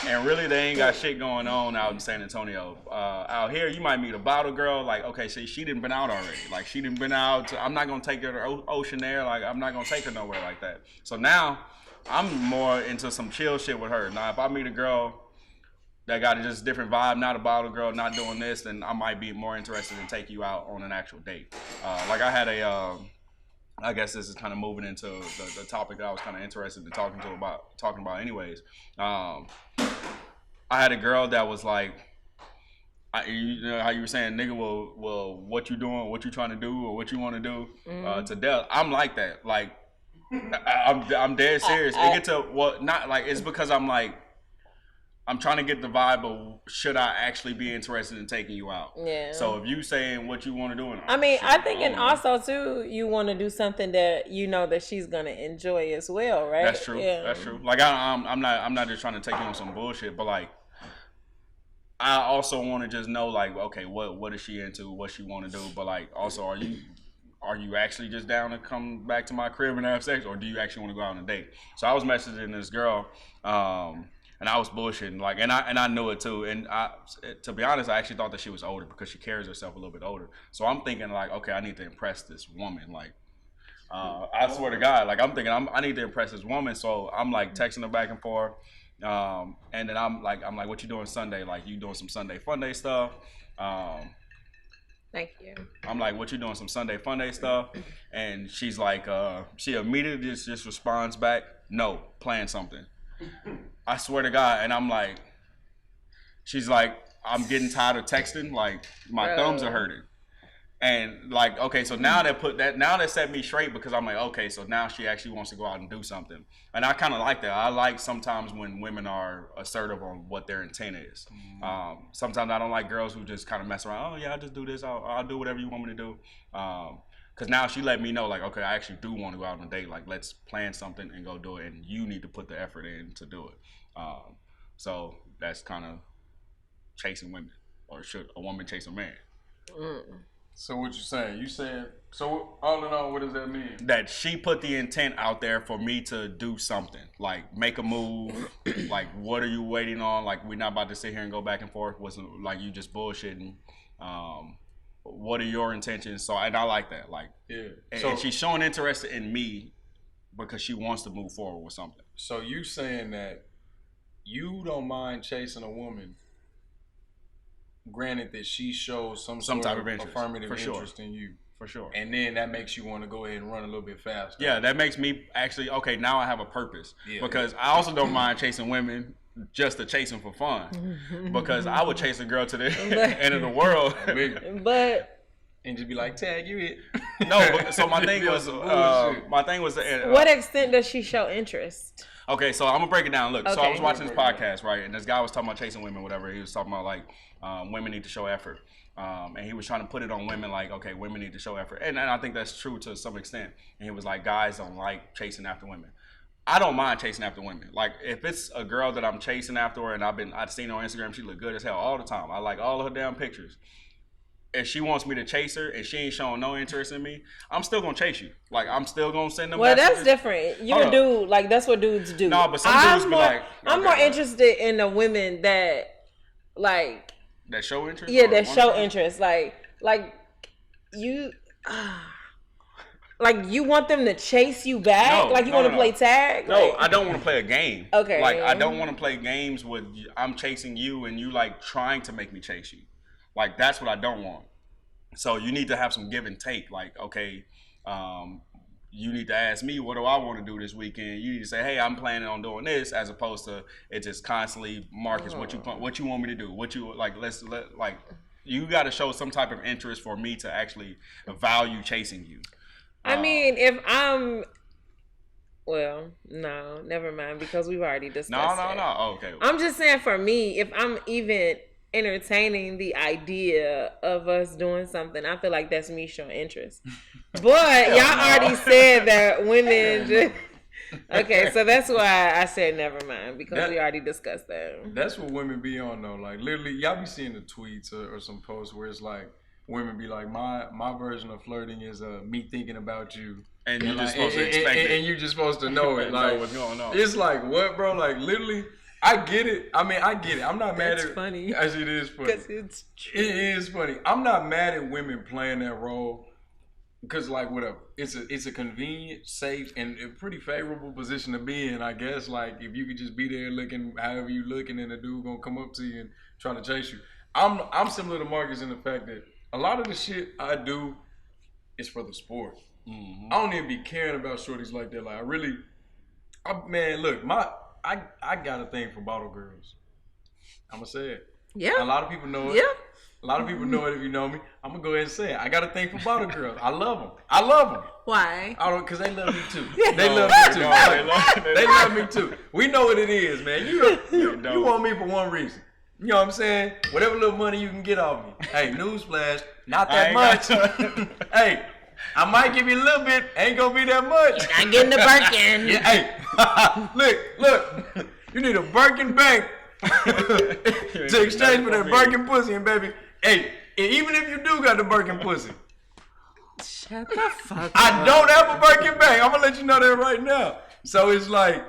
And really, they ain't got shit going on out in San Antonio. Out here, you might meet a bottle girl. Like, okay, she done been out already. Like, she done been out. I'm not gonna take her to ocean air. Like, I'm not gonna take her nowhere like that. So now, I'm more into some chill shit with her. Now, if I meet a girl that got a just different vibe, not a bottle girl, not doing this, then I might be more interested in take you out on an actual date. Like I had I guess this is kind of moving into the topic that I was kind of interested in talking about anyways. I had a girl that was like, you know how you were saying, nigga, well, what you doing, what you trying to do, or what you want to do to death. I'm like that. Like, I'm dead serious. It get to not like it's because I'm like I'm trying to get the vibe of should I actually be interested in taking you out? Yeah. So if you saying what you want to do, I mean, I think, and also too, you want to do something that you know that she's gonna enjoy as well, right? That's true. Yeah. That's true. Like I'm not just trying to take you on some bullshit, but like I also want to just know like, okay, what is she into? What she want to do? But like also, are you actually just down to come back to my crib and have sex, or do you actually want to go out on a date? So I was messaging this girl, and I was bullshitting, like, and I knew it too. And to be honest, I actually thought that she was older because she carries herself a little bit older. So I'm thinking like, okay, I need to impress this woman. Like, I swear to God, like I'm thinking I need to impress this woman. So I'm like texting her back and forth, and then I'm like, what you doing Sunday? Like, you doing some Sunday fun day stuff? Thank you. I'm like, what you doing, some Sunday fun day stuff? And she's like, she immediately just responds back, no, playing something. I swear to God. And I'm like, she's like, I'm getting tired of texting. Like, my thumbs are hurting. And like, okay, so now that set me straight because I'm like, okay, so now she actually wants to go out and do something. And I kind of like that. I like sometimes when women are assertive on what their intent is. Sometimes I don't like girls who just kind of mess around. Oh yeah, I just do this. I'll do whatever you want me to do. Because now she let me know, like, okay, I actually do want to go out on a date. Like, let's plan something and go do it. And you need to put the effort in to do it. So that's kind of chasing women. Or should a woman chase a man? So what you saying? You saying, so all in all, what does that mean? That she put the intent out there for me to do something. Like, make a move. Like, what are you waiting on? Like, we're not about to sit here and go back and forth. Wasn't like you just bullshitting. What are your intentions? So, and I like that. Like, yeah. And she's showing interest in me because she wants to move forward with something. So you saying that you don't mind chasing a woman, granted that she shows some type of affirmative interest in you. For sure. And then that makes you want to go ahead and run a little bit faster. Yeah, that makes me actually, okay, now I have a purpose. Yeah. Because I also don't mind chasing women just to chase them for fun. Because I would chase a girl to the end of the world. But and just be like, tag you it. No, but, so my thing was, what extent does she show interest? Okay, so I'm gonna break it down. Look, so I was watching this podcast, right, and this guy was talking about chasing women, whatever. He was talking about like women need to show effort, and he was trying to put it on women, like, okay, women need to show effort, and I think that's true to some extent. And he was like, guys don't like chasing after women. I don't mind chasing after women. Like, if it's a girl that I'm chasing after, and I've seen her on Instagram, she look good as hell all the time. I like all of her damn pictures. If she wants me to chase her and she ain't showing no interest in me, I'm still gonna chase you. Like, I'm still gonna send them. Well, that's different. You're a dude. Like, that's what dudes do. No, but some dudes be like, I'm more interested in the women that, like, that show interest. Yeah, that show interest. Like you. Like, you want them to chase you back? No, like, you want to play tag? No, Like, I don't want to play a game. Okay. Like, I don't want to play games with I'm chasing you and you, like, trying to make me chase you. Like, that's what I don't want. So you need to have some give and take. Like, okay, you need to ask me, what do I want to do this weekend? You need to say, hey, I'm planning on doing this, as opposed to it just constantly, Marcus, what you want me to do? What you, like, you got to show some type of interest for me to actually value chasing you. I mean, if I'm, well, no, never mind, because we've already discussed it. No. Oh, okay. I'm just saying, for me, if I'm even entertaining the idea of us doing something, I feel like that's me showing interest. But y'all already said that women just... Okay, so that's why I said never mind, because we already discussed that. That's what women be on, though. Like, literally, y'all be seeing the tweets or some posts where it's like, women be like, my version of flirting is me thinking about you. And you're just supposed to expect it. And you're just supposed to know it. Like, know what's going on. It's like, what, bro? Like, literally, I get it. I mean, I get it. I'm not mad at it. That's funny. Actually, it is funny. Because it's true. It is funny. I'm not mad at women playing that role. Because, like, whatever. It's a convenient, safe, and a pretty favorable position to be in, I guess. Like, if you could just be there looking however you looking, and a dude gonna come up to you and try to chase you. I'm similar to Marcus in the fact that a lot of the shit I do is for the sport. Mm-hmm. I don't even be caring about shorties like that. Like, man, look, I got a thing for bottle girls. I'm gonna say it. Yeah. A lot of people know it. Yeah. A lot of people know it if you know me. I'm gonna go ahead and say it. I got a thing for bottle girls. I love them. Why? Because they love me too. They love me too. They love me too. We know what it is, man. You want me for one reason. You know what I'm saying? Whatever little money you can get off me. Hey, newsflash, not that much. Hey, I might give you a little bit. Ain't gonna be that much. I'm getting the Birkin. Yeah, hey, look. You need a Birkin bank to exchange for that Birkin pussy, and baby. Hey, even if you do got the Birkin pussy, shut the fuck up. I don't have a Birkin bank. I'm gonna let you know that right now. So it's like,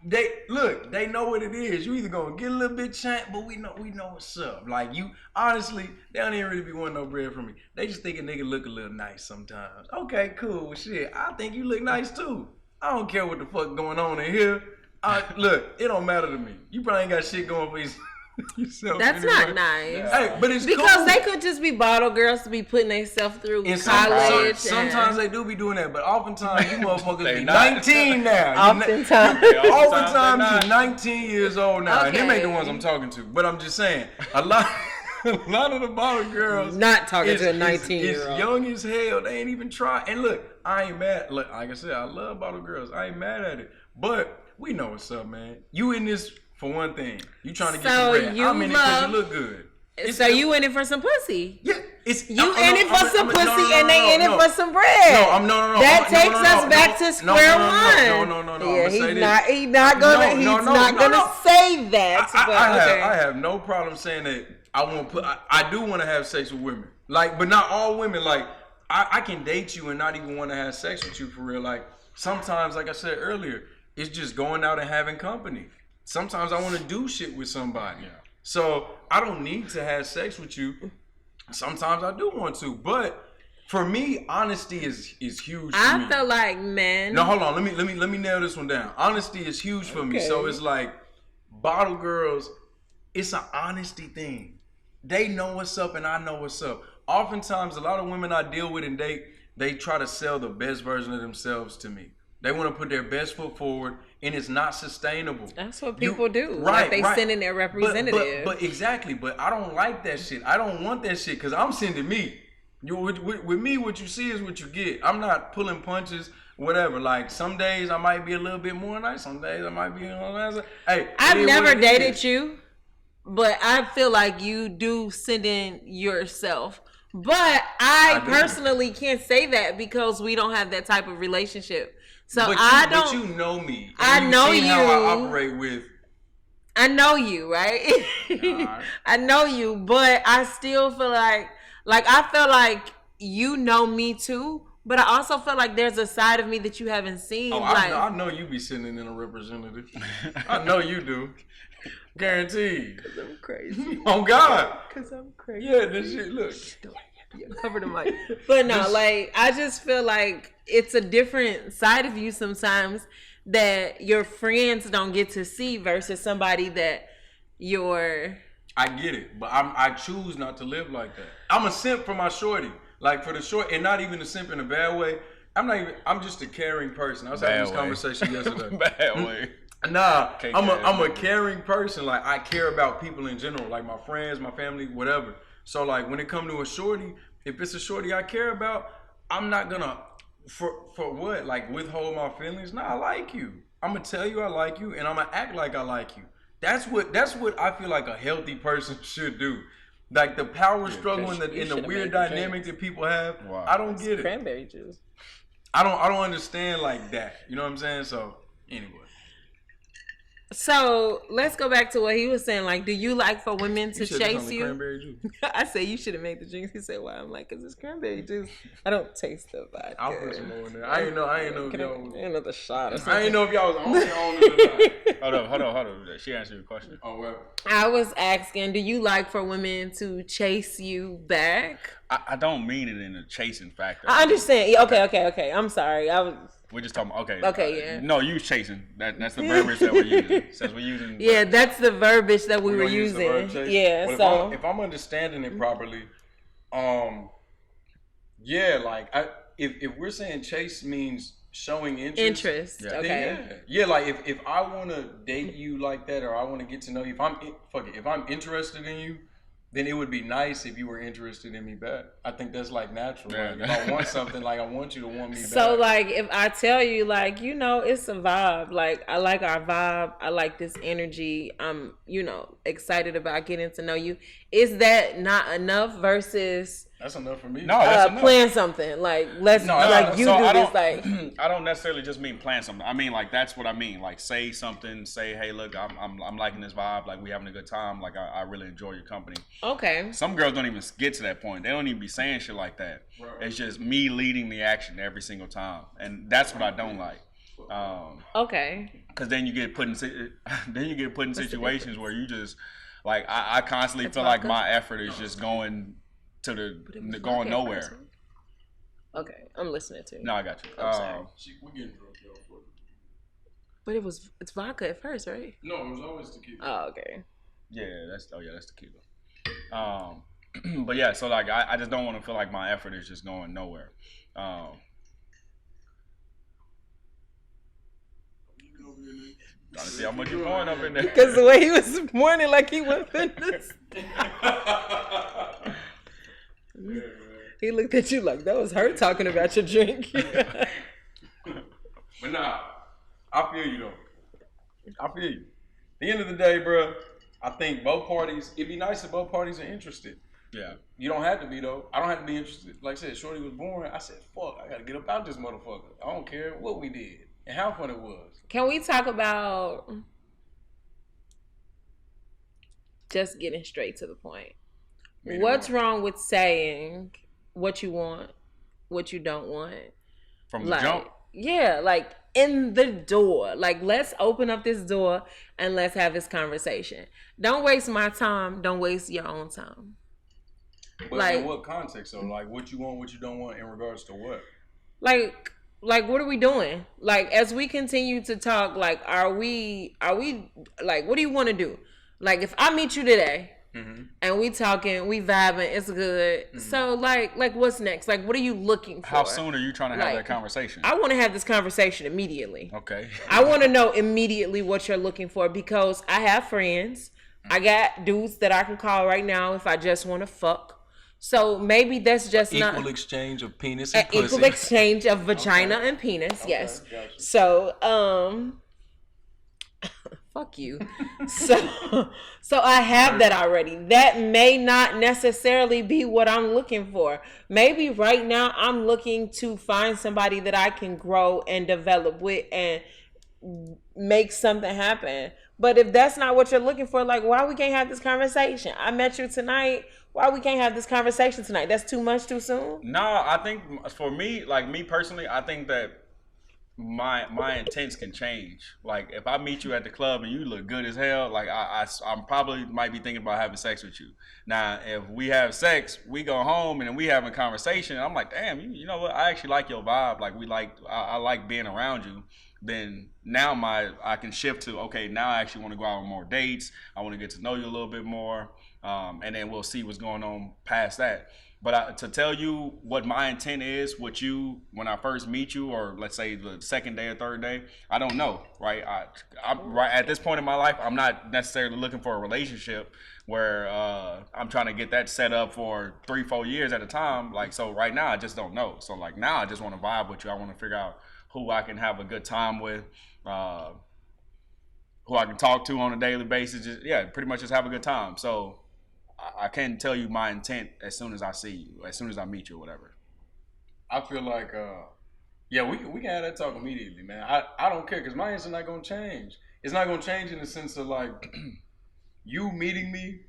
they know what it is. You either gonna get a little bit chanked, but we know what's up. Like, you, honestly, they don't even really be wanting no bread from me. They just think a nigga look a little nice sometimes. Okay, cool, shit. I think you look nice too. I don't care what the fuck going on in here. Look, it don't matter to me. You probably ain't got shit going for yourself. That's anyway. not nice. Hey, but it's because cool. they could just be bottle girls to be putting themselves through And college. sometimes they do be doing that, but oftentimes you motherfuckers be 19 now. Oftentimes You're 19 years old now. And them ain't the ones I'm talking to. But I'm just saying, a lot of the bottle girls not talking to a 19-year-old. It's young as hell. They ain't even try. And look, I ain't mad. Look, like I said, I love bottle girls. I ain't mad at it. But we know what's up, man. You in this for one thing. You trying to get some bread. I'm in it because you look good. So you in it for some pussy? Yeah. You in it for some pussy and they in it for some bread. No. That takes us back to square one. No. Yeah, he's not gonna say that. I have no problem saying that. I do want to have sex with women. Like, but not all women. Like, I can date you and not even want to have sex with you for real. Like, sometimes, like I said earlier, it's just going out and having company. Sometimes I want to do shit with somebody. Yeah. So I don't need to have sex with you. Sometimes I do want to, but for me, honesty is huge. I feel like men. No, hold on. Let me nail this one down. Honesty is huge for me. So it's like bottle girls. It's an honesty thing. They know what's up, and I know what's up. Oftentimes, a lot of women I deal with and date, they try to sell the best version of themselves to me. They want to put their best foot forward, and it's not sustainable. That's what people do. Right, like they send in their representative. But exactly. But I don't like that shit. I don't want that shit because I'm sending me. With me, what you see is what you get. I'm not pulling punches, whatever. Like, some days I might be a little bit more nice. Some days I might be a little less. Hey, I've never dated you, but I feel like you do send in yourself. But I personally can't say that because we don't have that type of relationship. So But you know me. I know you. How I operate with. I know you, right? Right. I know you, but I still feel like I feel like you know me too. But I also feel like there's a side of me that you haven't seen. Oh, I know you be sending in a representative. I know you do. Guaranteed. Because I'm crazy. Oh God. Because I'm crazy. Yeah, this shit. Look. Yeah, cover the mic. But no, like I just feel like it's a different side of you sometimes that your friends don't get to see versus somebody that you're. I get it, but I choose not to live like that. I'm a simp for my shorty, like for the short, and not even a simp in a bad way. I'm just a caring person. I was having this conversation yesterday. Bad way. Nah, I'm a caring person. Like I care about people in general, like my friends, my family, whatever. So like when it comes to a shorty, if it's a shorty I care about, I'm not gonna for what? Like withhold my feelings? Nah, I like you. I'm gonna tell you I like you, and I'm gonna act like I like you. That's what I feel like a healthy person should do. Like the power struggle in the weird dynamic that people have. Wow. I don't get it. Cranberry juice. I don't understand like that. You know what I'm saying? So anyway. So let's go back to what he was saying. Like, do you like for women to chase you? Cranberry juice. I said you should have made the drinks. He said, "Why?" I'm like, "Cause it's cranberry juice. I don't taste the vodka." I'll put some more in there. I ain't know if y'all. Another shot or something. I ain't know if y'all was on it or not. Hold on. She answered your question. Oh well. I was asking, do you like for women to chase you back? I don't mean it in a chasing factor. I understand. Okay. I'm sorry. We're just talking. Yeah. No, you chasing. That's the verbiage that we're using. Since we're using. Yeah, that's the verbiage that we were using. Yeah. But so if I'm understanding it properly, yeah, like if we're saying chase means showing interest. Yeah. Okay. Yeah, like if I want to date you like that, or I want to get to know you, if I'm interested in you, then it would be nice if you were interested in me back. I think that's like natural. Yeah. Like, if I want something, like I want you to want me back. So like if I tell you like, it's a vibe. Like I like our vibe. I like this energy. I'm, excited about getting to know you. Is that not enough versus that's enough for me. No, that's enough. Plan something. Like let's do this. Like I don't necessarily just mean plan something. I mean like that's what I mean. Like say something. Say hey, look, I'm liking this vibe. Like we having a good time. Like I really enjoy your company. Okay. Some girls don't even get to that point. They don't even be saying shit like that. Right. It's just me leading the action every single time, and that's what I don't like. Okay. Because then you get put in situations where you just like I constantly feel like my effort is just going nowhere. Okay, I'm listening to you. No, I got you. I'm sorry. We're getting drunk, y'all. But it's vodka at first, right? No, it was always tequila. Oh, okay. Yeah, that's tequila. But yeah, so like I just don't want to feel like my effort is just going nowhere. Trying to see how much you're pouring up in there. Because the way he was mourning like he went fitness. He looked at you like that was her talking about your drink. But nah, I feel you though. I feel you. At the end of the day, bro, I think both parties, it'd be nice if both parties are interested. Yeah. You don't have to be though. I don't have to be interested. Like I said, Shorty was born. I said, fuck, I gotta get up out this motherfucker. I don't care what we did and how fun it was. Can we talk about just getting straight to the point? What's wrong with saying what you want, what you don't want? From the jump? Yeah, like in the door. Like, let's open up this door and let's have this conversation. Don't waste my time. Don't waste your own time. But in what context, though? Like, what you want, what you don't want in regards to what? Like what are we doing? Like, as we continue to talk, like, are we like, what do you want to do? Like, if I meet you today, mm-hmm. and we talking, we vibing, it's good. Mm-hmm. So, like, what's next? Like, what are you looking for? How soon are you trying to have that conversation? I want to have this conversation immediately. Okay. I want to know immediately what you're looking for because I have friends. I got dudes that I can call right now if I just want to fuck. So maybe that's just not equal exchange of penis and pussy. Equal exchange of vagina and penis. Okay, yes. Gotcha. So fuck you. So I have that already. That may not necessarily be what I'm looking for. Maybe right now I'm looking to find somebody that I can grow and develop with and make something happen. But if that's not what you're looking for, like, why we can't have this conversation? I met you tonight. Why we can't have this conversation tonight? That's too much too soon? No, I think for me, like me personally, I think that my intents can change. Like if I meet you at the club and you look good as hell, like I'm probably might be thinking about having sex with you. Now, if we have sex, we go home and then we having a conversation. And I'm like, damn, you know what? I actually like your vibe. Like I like being around you. Then now I can shift to, okay, now I actually want to go out on more dates. I want to get to know you a little bit more, and then we'll see what's going on past that. But to tell you what my intent is with you when I first meet you, or let's say the second day or third day, I don't know, right? I'm right at this point in my life, I'm not necessarily looking for a relationship where I'm trying to get that set up for 3-4 years at a time. Like, so right now I just don't know. So like now I just want to vibe with you. I want to figure out who I can have a good time with, who I can talk to on a daily basis. Pretty much just have a good time. So I can't tell you my intent as soon as I see you, as soon as I meet you or whatever. I feel like, we can have that talk immediately, man. I don't care because my answer's not going to change. It's not going to change in the sense of like, you meeting me,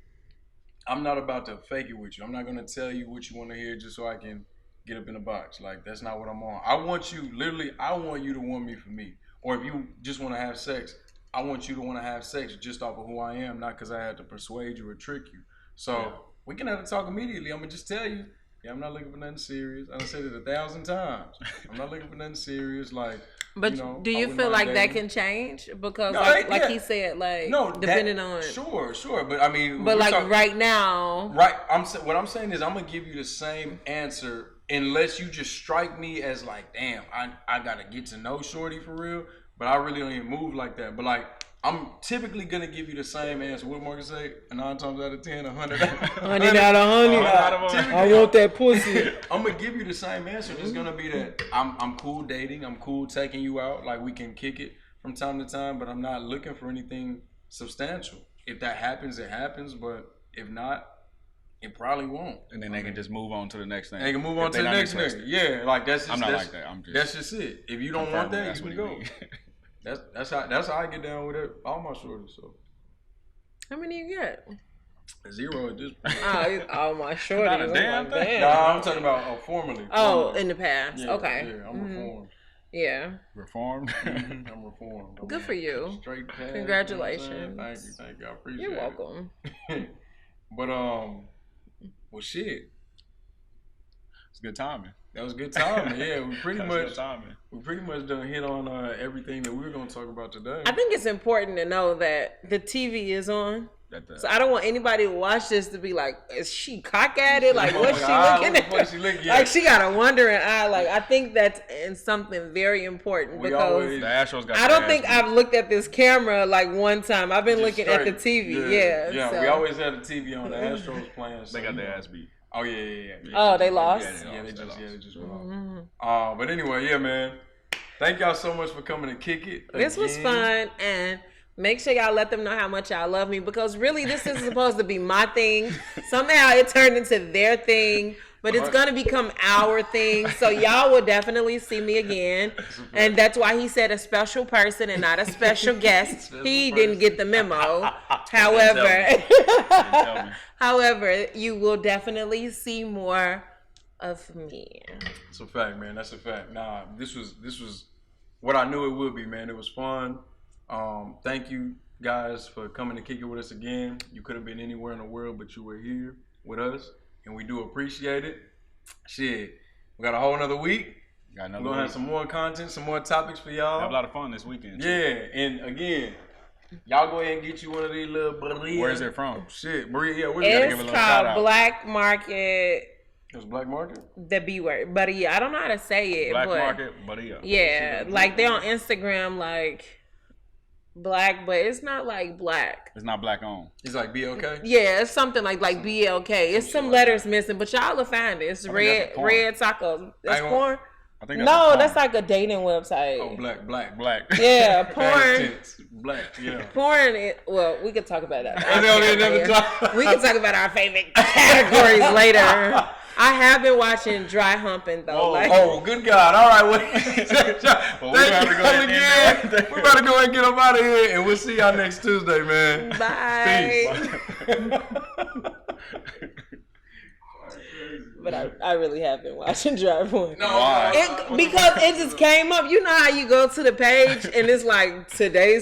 I'm not about to fake it with you. I'm not going to tell you what you want to hear just so I can get up in the box. Like, that's not what I'm on. I want you to want me for me. Or if you just want to have sex, I want you to want to have sex just off of who I am, not because I had to persuade you or trick you. So we can have a talk immediately. I'm going to just tell you, I'm not looking for nothing serious. I done said it 1,000 times. I'm not looking for nothing serious. Like, but do you feel like that can change? Because like he said, like, depending on. Sure. But I mean. But like right now. Right. What I'm saying is I'm going to give you the same answer unless you just strike me as like, damn, I got to get to know Shorty for real. But I really don't even move like that. But like, I'm typically gonna give you the same answer. What Morgan say? 9 times out of 10, 100 out of 100. I want that pussy. I'm gonna give you the same answer. It's gonna be that I'm cool dating. I'm cool taking you out. Like we can kick it from time to time, but I'm not looking for anything substantial. If that happens, it happens. But if not, it probably won't. And then they can just move on to the next thing. They can move on to the next thing. Yeah, like that's just. I'm not like that. I'm just. That's just it. If you don't want that, you can go. That's how I get down with it. All my shorties. So. How many you get? 0 at this point. It's all my shorties. Not a damn thing. Nah, I'm talking about formally. In the past. Yeah, okay. Yeah, I'm reformed. Yeah. Reformed? I'm reformed. Good for you. Straight path. Congratulations. Thank you. I appreciate You're welcome. But well, shit. It's good timing. That was good timing. Yeah, we pretty much done hit on everything that we were gonna talk about today. I think it's important to know that the TV is on. So I don't want anybody to watch this to be like, is she cock at it? Like, what's she looking at? Like, she got a wondering eye. Like, I think that's something very important because the Astros got I don't think I've looked at this camera like one time. I've been looking at the TV. Yeah. So. We always had the TV on. The Astros playing. So they got their ass beat. Oh yeah. Oh, they lost. Yeah, they just went off. But anyway, yeah, man. Thank y'all so much for coming to kick it. This was fun, and make sure y'all let them know how much y'all love me because really, this is supposed to be my thing. Somehow, it turned into their thing, but it's gonna become our thing. So y'all will definitely see me again, and that's why he said a special person and not a special guest. He didn't get the memo. However, you will definitely see more of me. It's a fact, man. That's a fact. Nah, this was what I knew it would be, man. It was fun. Thank you guys for coming to kick it with us again. You could have been anywhere in the world, but you were here with us, and we do appreciate it. Shit, we got a whole another week. We're gonna have some more content, some more topics for y'all. Have a lot of fun this weekend. Yeah, and again, y'all go ahead and get you one of these little burritos. Where's it from? Shit, burrito. It's called Black Market. It's Black Market? The B word. But yeah, I don't know how to say it. Black Market, burrito. Yeah, like they're on Instagram like black, but it's not like black. It's not black on. It's like BLK? Yeah, it's something like BLK. It's some letters missing, but y'all will find it. It's red tacos. That's porn? I think that's like a dating website. Oh, black. Yeah, porn. Black, yeah. Porn, well, we could talk about that. We can talk about our favorite categories later. I have been watching Dry Humping, though. Good God. All right. Well, we better go ahead and get them out of here, and we'll see y'all next Tuesday, man. Bye. Peace. But I really have been watching Drive One. No, Why? Because it just came up. You know how you go to the page and it's like today's